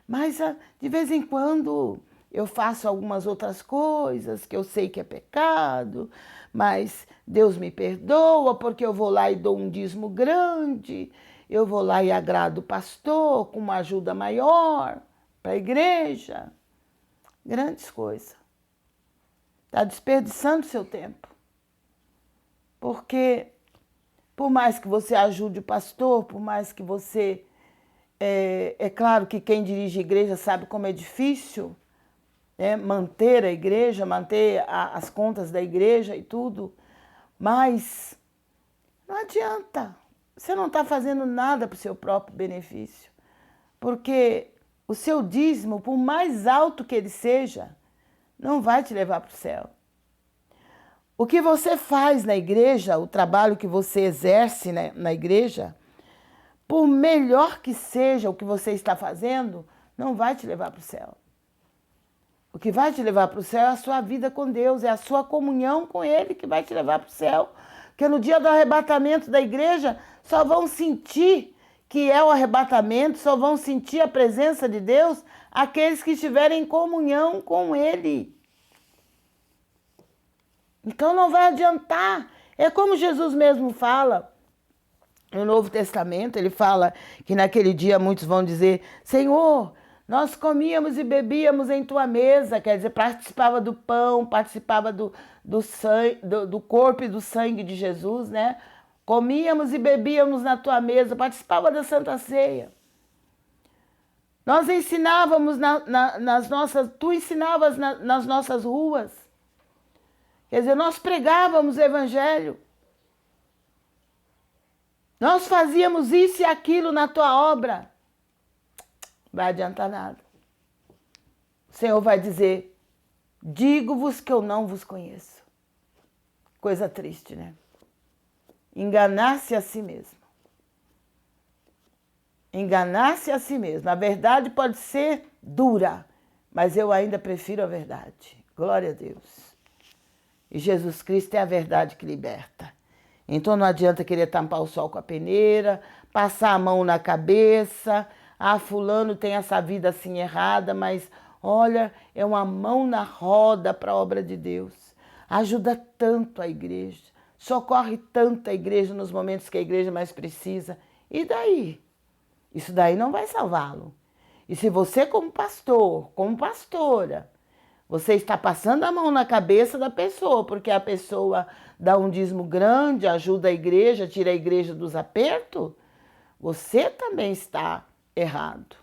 S1: Mas de vez em quando eu faço algumas outras coisas que eu sei que é pecado, mas Deus me perdoa porque eu vou lá e dou um dízimo grande, eu vou lá e agrado o pastor com uma ajuda maior para a igreja. Grandes coisas. Está desperdiçando seu tempo. Porque por mais que você ajude o pastor, por mais que você... É claro que quem dirige a igreja sabe como é difícil, né, manter a igreja, manter as contas da igreja e tudo, mas não adianta. Você não está fazendo nada para o seu próprio benefício. Porque o seu dízimo, por mais alto que ele seja, não vai te levar para o céu. O que você faz na igreja, o trabalho que você exerce, né, na igreja, por melhor que seja o que você está fazendo, não vai te levar para o céu. O que vai te levar para o céu é a sua vida com Deus, é a sua comunhão com Ele que vai te levar para o céu. Porque no dia do arrebatamento da igreja, só vão sentir que é o arrebatamento, só vão sentir a presença de Deus aqueles que estiverem em comunhão com Ele. Então não vai adiantar. É como Jesus mesmo fala no Novo Testamento, ele fala que naquele dia muitos vão dizer: Senhor, nós comíamos e bebíamos em tua mesa, quer dizer, participava do pão, participava do corpo e do sangue de Jesus, né? Comíamos e bebíamos na tua mesa, participava da Santa Ceia. Nós ensinávamos tu ensinavas nas nossas ruas. Quer dizer, nós pregávamos o Evangelho. Nós fazíamos isso e aquilo na tua obra. Não vai adiantar nada. O Senhor vai dizer: digo-vos que eu não vos conheço. Coisa triste, né? Enganar-se a si mesmo. Enganar-se a si mesmo. A verdade pode ser dura, mas eu ainda prefiro a verdade. Glória a Deus. E Jesus Cristo é a verdade que liberta. Então não adianta querer tampar o sol com a peneira, passar a mão na cabeça. Ah, fulano tem essa vida assim errada, mas olha, é uma mão na roda para a obra de Deus. Ajuda tanto a igreja, socorre tanto a igreja nos momentos que a igreja mais precisa. E daí? Isso daí não vai salvá-lo. E se você, como pastor, como pastora, você está passando a mão na cabeça da pessoa, porque a pessoa dá um dízimo grande, ajuda a igreja, tira a igreja dos apertos, você também está errado.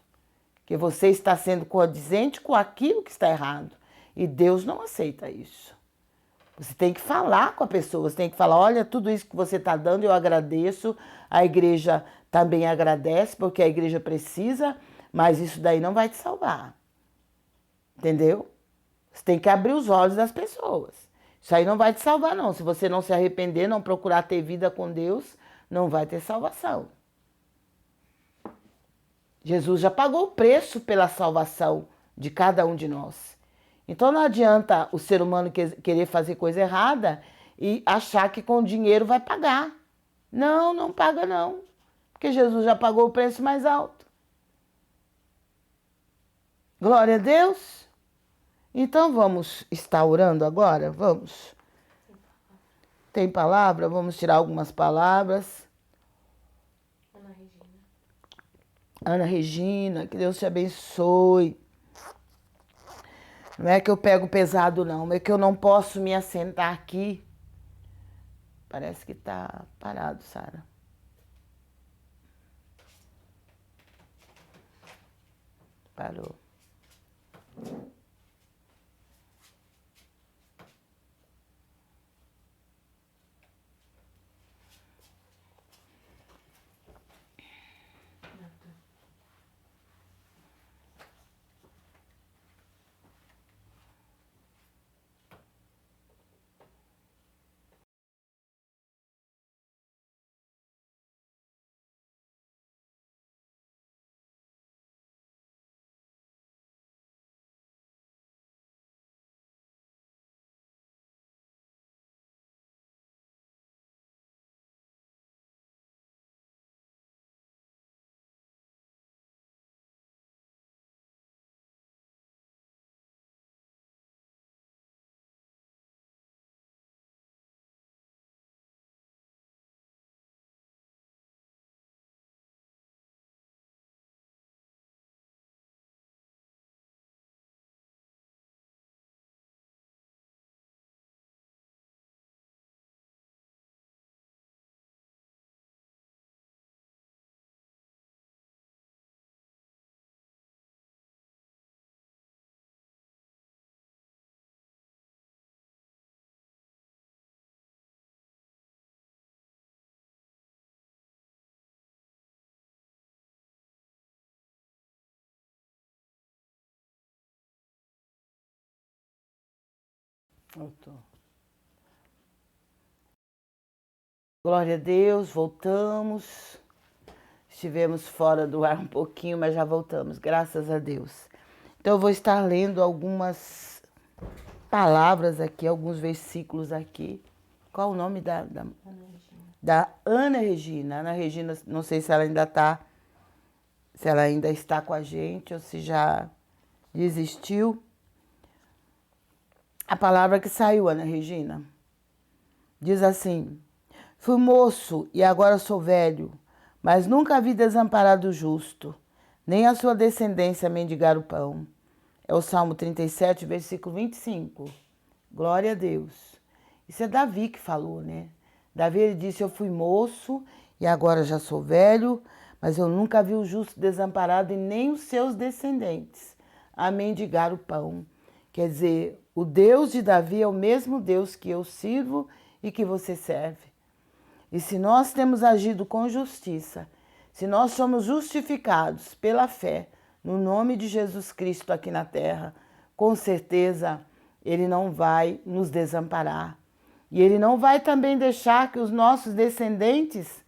S1: Porque você está sendo condizente com aquilo que está errado. E Deus não aceita isso. Você tem que falar com a pessoa, você tem que falar, olha, tudo isso que você está dando eu agradeço, a igreja também agradece, porque a igreja precisa, mas isso daí não vai te salvar. Entendeu? Você tem que abrir os olhos das pessoas. Isso aí não vai te salvar, não. Se você não se arrepender, não procurar ter vida com Deus, não vai ter salvação. Jesus já pagou o preço pela salvação de cada um de nós. Então não adianta o ser humano querer fazer coisa errada e achar que com dinheiro vai pagar. Não, não paga não. Porque Jesus já pagou o preço mais alto. Glória a Deus. Então vamos estar orando agora? Vamos. Tem palavra? Vamos tirar algumas palavras. Ana Regina, que Deus te abençoe. Não é que eu pego pesado, não. É que eu não posso me assentar aqui. Parece que tá parado, Sara. Parou. Voltou. Glória a Deus, voltamos. Estivemos fora do ar um pouquinho, mas já voltamos, graças a Deus. Então eu vou estar lendo algumas palavras aqui, alguns versículos aqui. Qual o nome da Ana Regina? Ana Regina, não sei se ela ainda está com a gente ou se já desistiu. A palavra que saiu, Ana Regina, diz assim: fui moço e agora sou velho, mas nunca vi desamparado o justo, nem a sua descendência mendigar o pão. É o Salmo 37, versículo 25. Glória a Deus. Isso é Davi que falou, né? Davi, ele disse, eu fui moço e agora já sou velho, mas eu nunca vi o justo desamparado e nem os seus descendentes a mendigar o pão. Quer dizer, o Deus de Davi é o mesmo Deus que eu sirvo e que você serve. E se nós temos agido com justiça, se nós somos justificados pela fé no nome de Jesus Cristo aqui na terra, com certeza Ele não vai nos desamparar. E Ele não vai também deixar que os nossos descendentes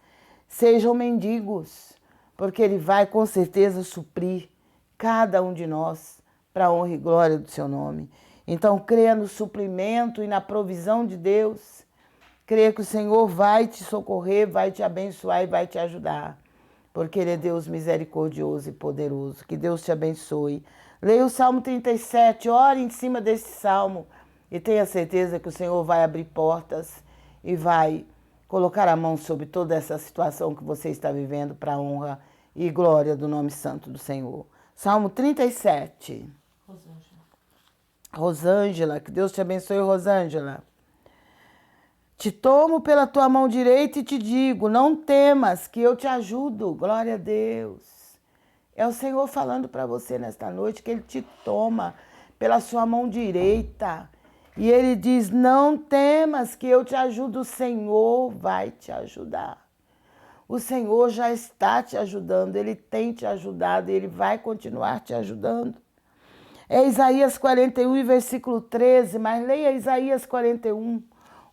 S1: sejam mendigos, porque Ele vai com certeza suprir cada um de nós para a honra e glória do seu nome. Então creia no suprimento e na provisão de Deus Creia que o Senhor vai te socorrer, vai te abençoar e vai te ajudar. Porque Ele é Deus misericordioso e poderoso. Que Deus te abençoe. Leia o Salmo 37, ore em cima desse salmo e tenha certeza que o Senhor vai abrir portas e vai colocar a mão sobre toda essa situação que você está vivendo para a honra e glória do nome santo do Senhor. Salmo 37. Rosângela, que Deus te abençoe, Rosângela. Te tomo pela tua mão direita e te digo, não temas, que eu te ajudo. Glória a Deus. É o Senhor falando para você nesta noite que Ele te toma pela sua mão direita. E Ele diz, não temas, que eu te ajudo. O Senhor vai te ajudar. O Senhor já está te ajudando, Ele tem te ajudado e Ele vai continuar te ajudando. É Isaías 41, versículo 13, mas leia Isaías 41.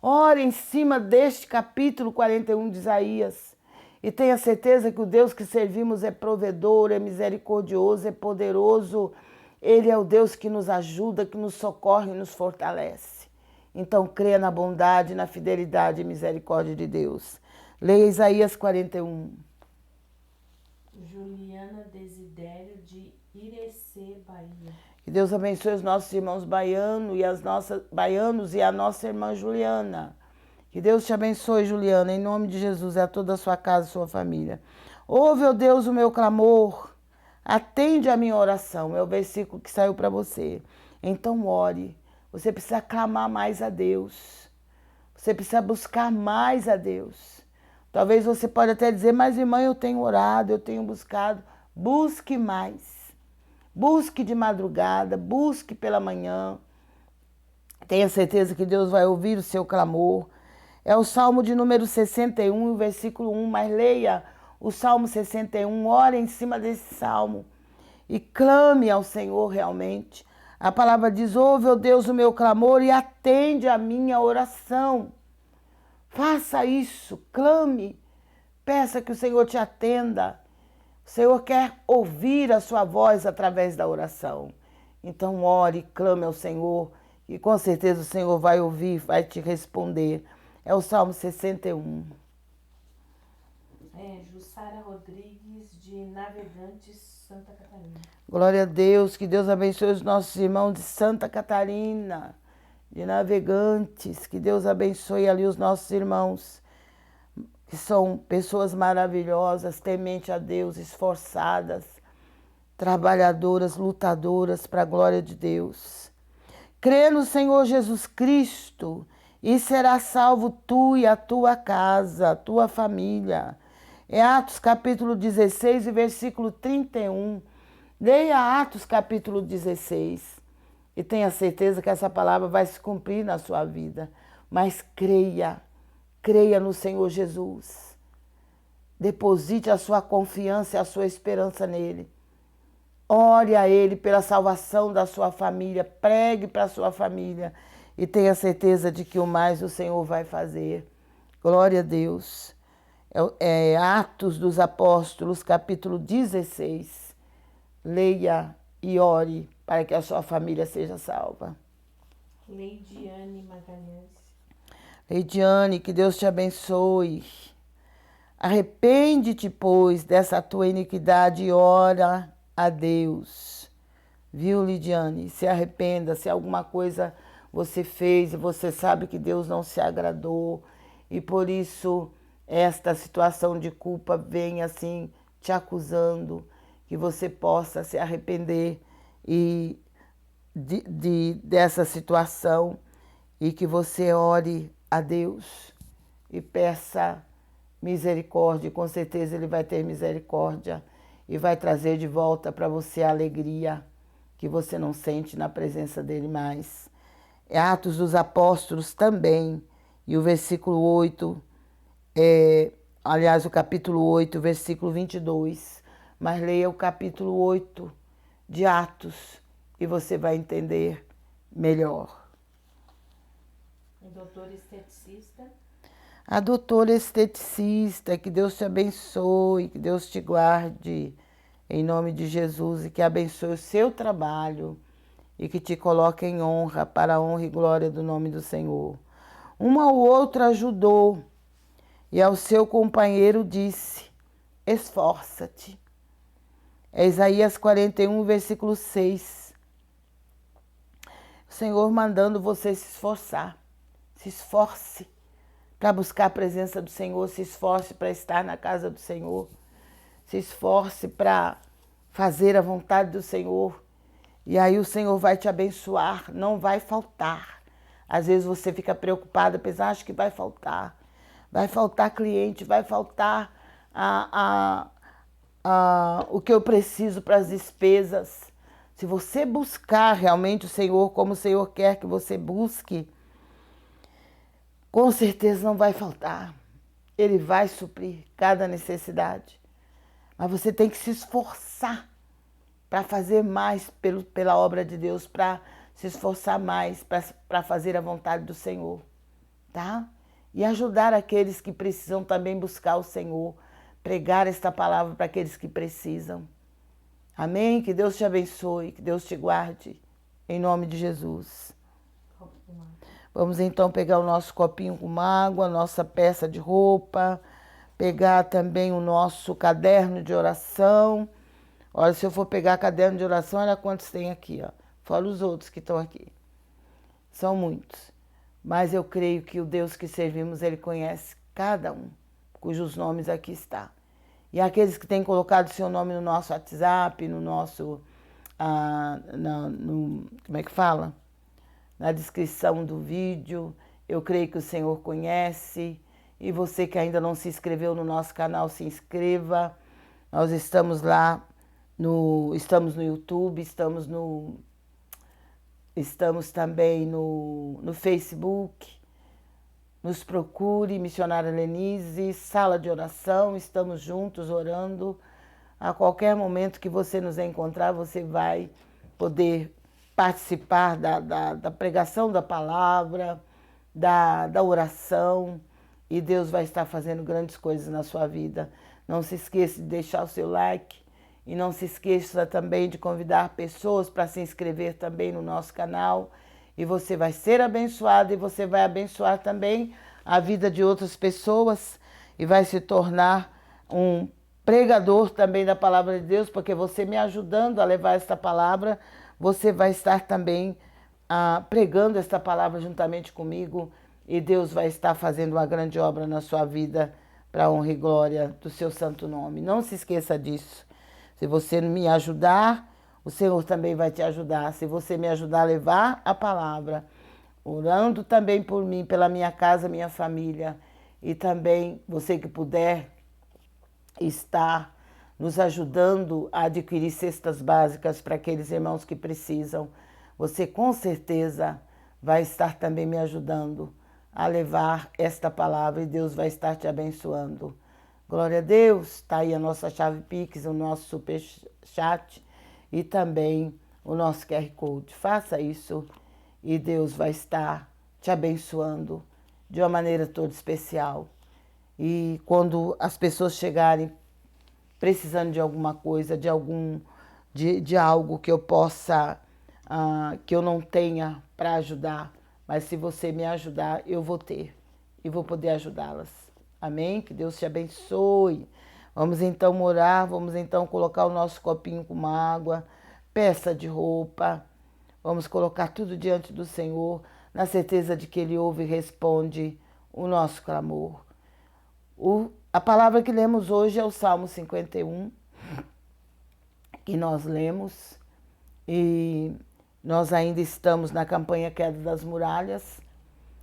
S1: Ore em cima deste capítulo 41 de Isaías. E tenha certeza que o Deus que servimos é provedor, é misericordioso, é poderoso. Ele é o Deus que nos ajuda, que nos socorre e nos fortalece. Então creia na bondade, na fidelidade e misericórdia de Deus. Leia Isaías 41.
S2: Juliana Desidério de Irecê, Bahia.
S1: Que Deus abençoe os nossos irmãos baianos e a nossa irmã Juliana. Que Deus te abençoe, Juliana, em nome de Jesus, e a toda a sua casa e sua família. Ouve, ó Deus, o meu clamor, atende a minha oração. É o versículo que saiu para você. Então ore. Você precisa clamar mais a Deus. Você precisa buscar mais a Deus. Talvez você pode até dizer, mas irmã, eu tenho orado, eu tenho buscado. Busque mais. Busque de madrugada, busque pela manhã. Tenha certeza que Deus vai ouvir o seu clamor. É o Salmo de número 61, versículo 1, mas leia o Salmo 61, ore em cima desse Salmo e clame ao Senhor realmente. A palavra diz, ouve, ó Deus, o meu clamor e atende a minha oração. Faça isso, clame, peça que o Senhor te atenda. O Senhor quer ouvir a sua voz através da oração. Então ore, clame ao Senhor e com certeza o Senhor vai ouvir, vai te responder. É o Salmo 61.
S2: Jussara Rodrigues de Navegantes, Santa Catarina.
S1: Glória a Deus, que Deus abençoe os nossos irmãos de Santa Catarina, de Navegantes, que Deus abençoe ali os nossos irmãos, que são pessoas maravilhosas, temente a Deus, esforçadas, trabalhadoras, lutadoras para a glória de Deus. Crê no Senhor Jesus Cristo e será salvo tu e a tua casa, a tua família. É Atos capítulo 16 e versículo 31. Leia Atos capítulo 16 e tenha certeza que essa palavra vai se cumprir na sua vida. Mas creia, creia no Senhor Jesus. Deposite a sua confiança e a sua esperança nele. Ore a Ele pela salvação da sua família, pregue para a sua família e tenha certeza de que o mais o Senhor vai fazer. Glória a Deus. É Atos dos Apóstolos, capítulo 16. Leia e ore para que a sua família seja salva.
S2: Leidiane Magalhães.
S1: Leidiane, que Deus te abençoe. Arrepende-te, pois, dessa tua iniquidade e ora a Deus. Viu, Lidiane? Se arrependa, se alguma coisa você fez e você sabe que Deus não se agradou e por isso esta situação de culpa vem assim te acusando, que você possa se arrepender e dessa situação e que você ore a Deus e peça misericórdia. Com certeza Ele vai ter misericórdia e vai trazer de volta para você a alegria que você não sente na presença dele mais. É Atos dos Apóstolos também, e o versículo 8, aliás, o capítulo 8, versículo 22. Mas leia o capítulo 8 de Atos e você vai entender melhor.
S2: Doutora esteticista.
S1: A doutora esteticista, que Deus te abençoe, que Deus te guarde, em nome de Jesus, e que abençoe o seu trabalho e que te coloque em honra, para a honra e glória do nome do Senhor. Uma ou outra ajudou, e ao seu companheiro disse: esforça-te. É Isaías 41, versículo 6. O Senhor mandando você se esforçar. Se esforce para buscar a presença do Senhor, se esforce para estar na casa do Senhor, se esforce para fazer a vontade do Senhor. E aí o Senhor vai te abençoar, não vai faltar. Às vezes você fica preocupada, pensa, acho que vai faltar. Vai faltar cliente, vai faltar o que eu preciso para as despesas. Se você buscar realmente o Senhor como o Senhor quer que você busque, com certeza não vai faltar. Ele vai suprir cada necessidade. Mas você tem que se esforçar para fazer mais pela obra de Deus, para se esforçar mais para fazer a vontade do Senhor, tá? E ajudar aqueles que precisam também buscar o Senhor, pregar esta palavra para aqueles que precisam. Amém? Que Deus te abençoe, que Deus te guarde, em nome de Jesus. Vamos então pegar o nosso copinho com água, a nossa peça de roupa, pegar também o nosso caderno de oração. Olha, se eu for pegar caderno de oração, olha quantos tem aqui, ó. Fora os outros que estão aqui. São muitos. Mas eu creio que o Deus que servimos, Ele conhece cada um, cujos nomes aqui está. E aqueles que têm colocado seu nome no nosso WhatsApp, no nosso... como é que fala? Na descrição do vídeo, eu creio que o Senhor conhece. E você que ainda não se inscreveu no nosso canal, se inscreva. Nós estamos lá, estamos no YouTube, estamos também no Facebook. Nos procure, Missionária Lenise, sala de oração, estamos juntos orando. A qualquer momento que você nos encontrar, você vai poder participar da pregação da palavra, da oração, e Deus vai estar fazendo grandes coisas na sua vida. Não se esqueça de deixar o seu like e não se esqueça também de convidar pessoas para se inscrever também no nosso canal. E você vai ser abençoado e você vai abençoar também a vida de outras pessoas e vai se tornar um pregador também da palavra de Deus, porque você me ajudando a levar esta palavra, você vai estar também pregando esta palavra juntamente comigo e Deus vai estar fazendo uma grande obra na sua vida para a honra e glória do seu santo nome. Não se esqueça disso. Se você me ajudar, o Senhor também vai te ajudar. Se você me ajudar a levar a palavra, orando também por mim, pela minha casa, minha família, e também você que puder estar nos ajudando a adquirir cestas básicas para aqueles irmãos que precisam, você com certeza vai estar também me ajudando a levar esta palavra e Deus vai estar te abençoando. Glória a Deus, está aí a nossa chave Pix, o nosso superchat e também o nosso QR Code. Faça isso e Deus vai estar te abençoando de uma maneira toda especial. E quando as pessoas chegarem precisando de alguma coisa, de algo que eu possa, que eu não tenha para ajudar, mas se você me ajudar, eu vou ter e vou poder ajudá-las. Amém? Que Deus te abençoe. Vamos então orar, vamos então colocar o nosso copinho com água, peça de roupa, vamos colocar tudo diante do Senhor, na certeza de que Ele ouve e responde o nosso clamor. A palavra que lemos hoje é o Salmo 51, que nós lemos, e nós ainda estamos na campanha Queda das Muralhas,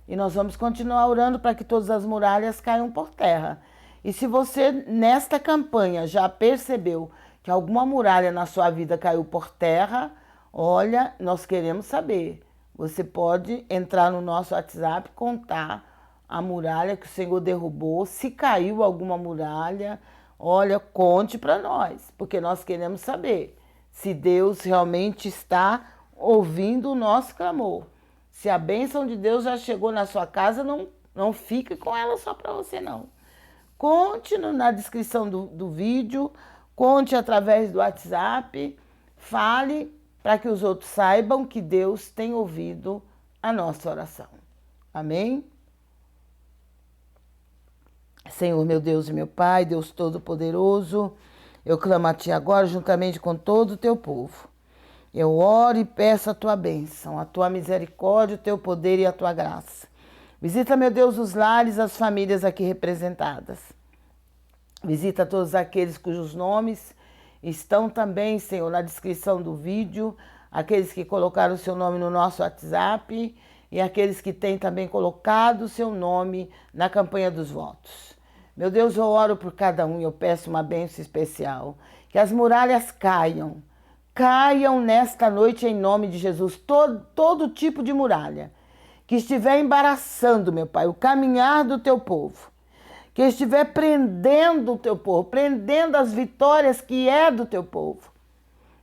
S1: e nós vamos continuar orando para que todas as muralhas caiam por terra. E se você, nesta campanha, já percebeu que alguma muralha na sua vida caiu por terra, olha, nós queremos saber. Você pode entrar no nosso WhatsApp, contar a muralha que o Senhor derrubou, se caiu alguma muralha, olha, conte para nós, porque nós queremos saber se Deus realmente está ouvindo o nosso clamor. Se a bênção de Deus já chegou na sua casa, não fique com ela só para você, não. Conte na descrição do vídeo, conte através do WhatsApp, fale para que os outros saibam que Deus tem ouvido a nossa oração. Amém? Senhor, meu Deus e meu Pai, Deus Todo-Poderoso, eu clamo a Ti agora juntamente com todo o Teu povo. Eu oro e peço a Tua bênção, a Tua misericórdia, o Teu poder e a Tua graça. Visita, meu Deus, os lares, as famílias aqui representadas. Visita todos aqueles cujos nomes estão também, Senhor, na descrição do vídeo, aqueles que colocaram o seu nome no nosso WhatsApp e aqueles que têm também colocado o seu nome na campanha dos votos. Meu Deus, eu oro por cada um e eu peço uma bênção especial. Que as muralhas caiam. Caiam nesta noite em nome de Jesus. Todo tipo de muralha que estiver embaraçando, meu Pai, o caminhar do Teu povo. Que estiver prendendo o Teu povo, prendendo as vitórias que é do Teu povo.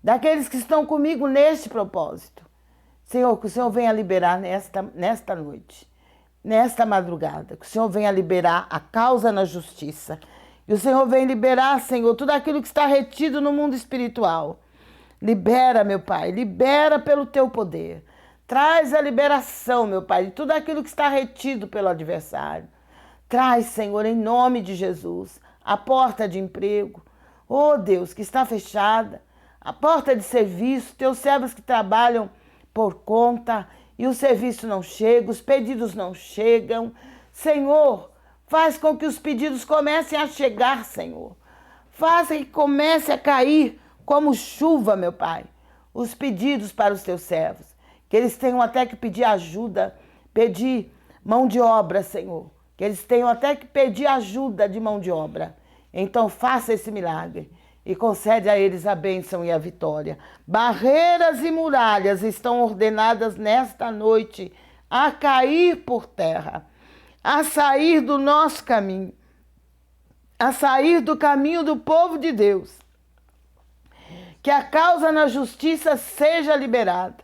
S1: Daqueles que estão comigo neste propósito. Senhor, que o Senhor venha liberar nesta noite. Nesta madrugada, que o Senhor venha liberar a causa na justiça. E o Senhor venha liberar, Senhor, tudo aquilo que está retido no mundo espiritual. Libera, meu Pai, libera pelo Teu poder. Traz a liberação, meu Pai, de tudo aquilo que está retido pelo adversário. Traz, Senhor, em nome de Jesus, a porta de emprego. Oh, Deus, que está fechada. A porta de serviço, Teus servos que trabalham por conta e o serviço não chega, os pedidos não chegam. Senhor, faz com que os pedidos comecem a chegar, Senhor. Faça que comece a cair como chuva, meu Pai, os pedidos para os Teus servos. Que eles tenham até que pedir ajuda, pedir mão de obra, Senhor. Que eles tenham até que pedir ajuda de mão de obra. Então faça esse milagre e concede a eles a bênção e a vitória. Barreiras e muralhas estão ordenadas nesta noite a cair por terra, a sair do nosso caminho, a sair do caminho do povo de Deus. Que a causa na justiça seja liberada,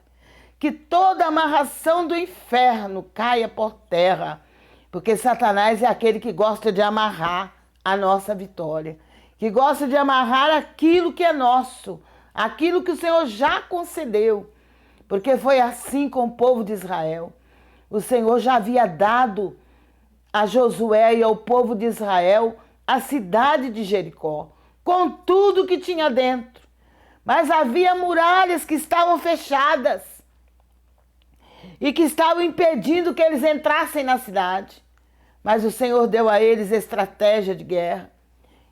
S1: que toda amarração do inferno caia por terra, porque Satanás é aquele que gosta de amarrar a nossa vitória, que gosta de amarrar aquilo que é nosso, aquilo que o Senhor já concedeu, porque foi assim com o povo de Israel. O Senhor já havia dado a Josué e ao povo de Israel a cidade de Jericó, com tudo que tinha dentro. Mas havia muralhas que estavam fechadas e que estavam impedindo que eles entrassem na cidade. Mas o Senhor deu a eles estratégia de guerra.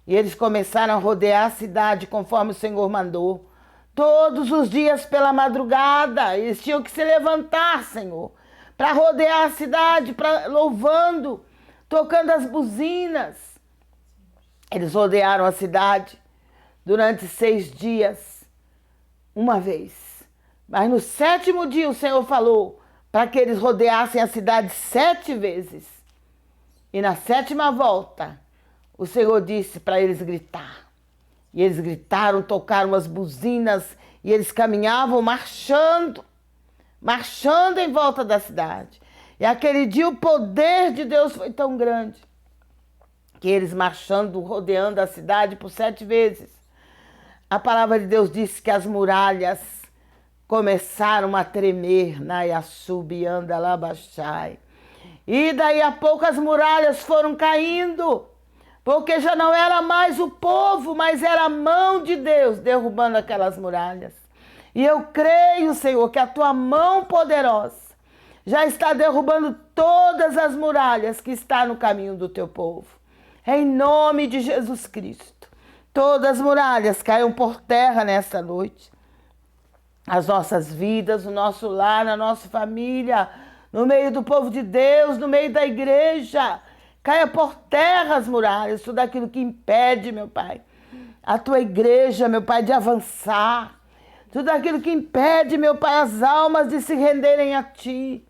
S1: E eles começaram a rodear a cidade conforme o Senhor mandou. Todos os dias pela madrugada, eles tinham que se levantar, Senhor, para rodear a cidade, louvando, tocando as buzinas. Eles rodearam a cidade durante 6 dias, uma vez. Mas no 7º dia o Senhor falou para que eles rodeassem a cidade 7 vezes. E na 7ª volta, o Senhor disse para eles gritar. E eles gritaram, tocaram as buzinas e eles caminhavam marchando em volta da cidade. E aquele dia o poder de Deus foi tão grande que eles marchando, rodeando a cidade por 7 vezes. A palavra de Deus disse que as muralhas começaram a tremer, Nayassubianda Labachai. E daí a pouco as muralhas foram caindo, porque já não era mais o povo, mas era a mão de Deus derrubando aquelas muralhas. E eu creio, Senhor, que a Tua mão poderosa já está derrubando todas as muralhas que estão no caminho do Teu povo. Em nome de Jesus Cristo, todas as muralhas caiam por terra nesta noite. As nossas vidas, o nosso lar, a nossa família, no meio do povo de Deus, no meio da igreja. Caia por terra as muralhas, tudo aquilo que impede, meu Pai, a Tua igreja, meu Pai, de avançar. Tudo aquilo que impede, meu Pai, as almas de se renderem a Ti.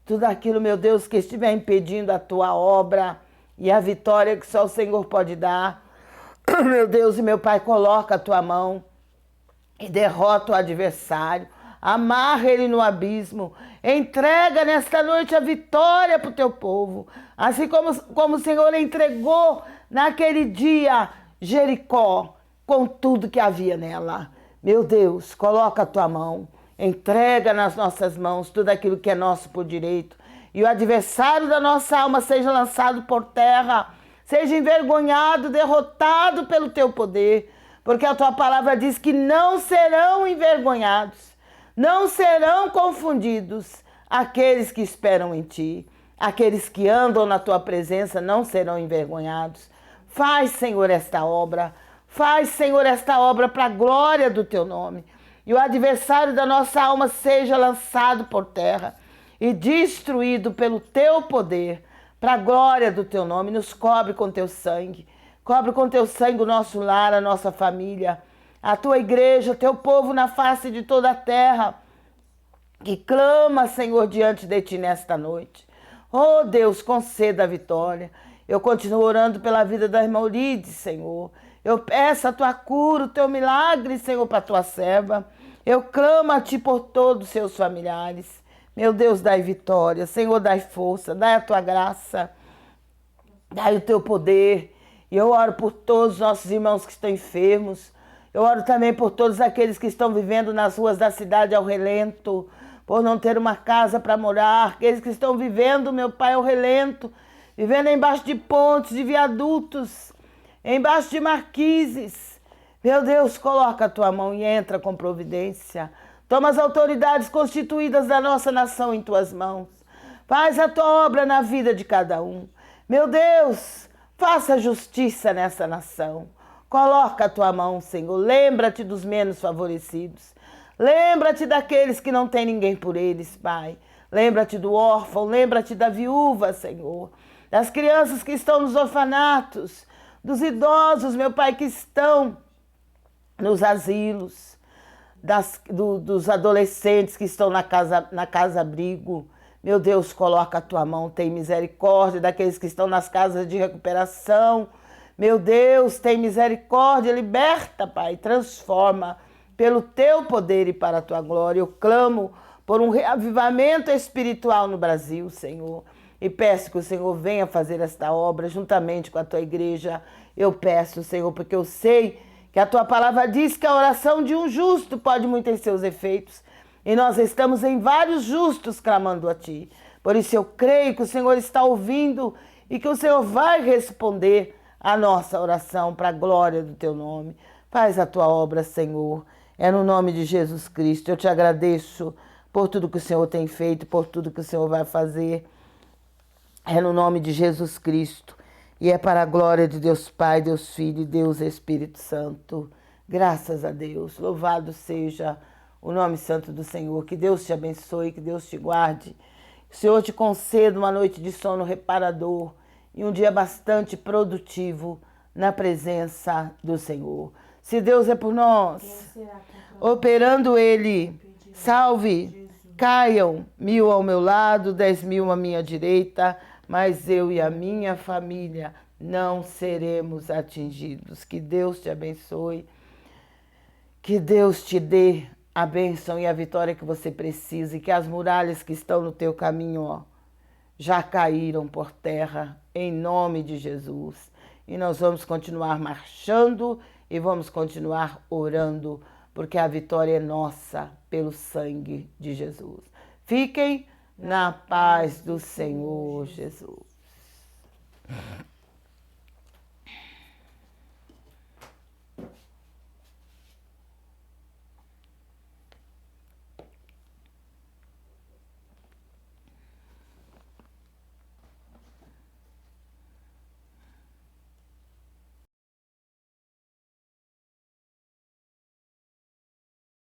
S1: Tudo aquilo, meu Deus, que estiver impedindo a Tua obra e a vitória que só o Senhor pode dar. Meu Deus e meu Pai, coloca a Tua mão e derrota o adversário. Amarra ele no abismo. Entrega nesta noite a vitória para o Teu povo. Assim como o Senhor entregou naquele dia Jericó, com tudo que havia nela. Meu Deus, coloca a Tua mão. Entrega nas nossas mãos tudo aquilo que é nosso por direito. E o adversário da nossa alma seja lançado por terra. seja envergonhado, derrotado pelo teu poder, porque a tua palavra diz que não serão envergonhados, não serão confundidos aqueles que esperam em ti, aqueles que andam na tua presença não serão envergonhados. Faz, Senhor, esta obra, faz, Senhor, esta obra para a glória do teu nome. E o adversário da nossa alma seja lançado por terra e destruído pelo teu poder, para a glória do teu nome. Nos cobre com teu sangue, cobre com teu sangue o nosso lar, a nossa família, a tua igreja, o teu povo na face de toda a terra, que clama, Senhor, diante de ti nesta noite. Oh Deus, conceda a vitória. Eu continuo orando pela vida da irmã Euridice, Senhor. Eu peço a tua cura, o teu milagre, Senhor, para a tua serva. Eu clamo a ti por todos os seus familiares. Meu Deus, dai vitória. Senhor, dai força, dai a tua graça, dai o teu poder. E eu oro por todos os nossos irmãos que estão enfermos. Eu oro também por todos aqueles que estão vivendo nas ruas da cidade ao relento, por não ter uma casa para morar. Aqueles que estão vivendo, meu Pai, ao relento, vivendo embaixo de pontes, de viadutos, embaixo de marquises. Meu Deus, coloca a tua mão e entra com providência. Toma as autoridades constituídas da nossa nação em tuas mãos. Faz a tua obra na vida de cada um. Meu Deus, faça justiça nessa nação. Coloca a tua mão, Senhor. Lembra-te dos menos favorecidos. Lembra-te daqueles que não têm ninguém por eles, Pai. Lembra-te do órfão, lembra-te da viúva, Senhor. Das crianças que estão nos orfanatos, dos idosos, meu Pai, que estão nos asilos, dos adolescentes que estão na casa-abrigo. Meu Deus, coloca a tua mão, tem misericórdia daqueles que estão nas casas de recuperação. Meu Deus, tem misericórdia, liberta, Pai, transforma pelo teu poder e para a tua glória. Eu clamo por um reavivamento espiritual no Brasil, Senhor. E peço que o Senhor venha fazer esta obra juntamente com a tua igreja. Eu peço, Senhor, porque eu sei que a tua palavra diz que a oração de um justo pode muito ter seus efeitos. E nós estamos em vários justos clamando a ti. Por isso eu creio que o Senhor está ouvindo e que o Senhor vai responder a nossa oração para a glória do teu nome. Faz a tua obra, Senhor. É no nome de Jesus Cristo. Eu te agradeço por tudo que o Senhor tem feito, por tudo que o Senhor vai fazer. É no nome de Jesus Cristo. E é para a glória de Deus Pai, Deus Filho e Deus Espírito Santo. Graças a Deus. Louvado seja o nome santo do Senhor. Que Deus te abençoe, que Deus te guarde. Que o Senhor te conceda uma noite de sono reparador e um dia bastante produtivo na presença do Senhor. Se Deus é por nós, operando Ele, salve, caiam 1000 ao meu lado, 10.000 à minha direita, mas eu e a minha família não seremos atingidos. Que Deus te abençoe, que Deus te dê a bênção e a vitória que você precisa, e que as muralhas que estão no teu caminho, já caíram por terra, em nome de Jesus. E nós vamos continuar marchando e vamos continuar orando, porque a vitória é nossa pelo sangue de Jesus. Fiquem na paz do Senhor Jesus.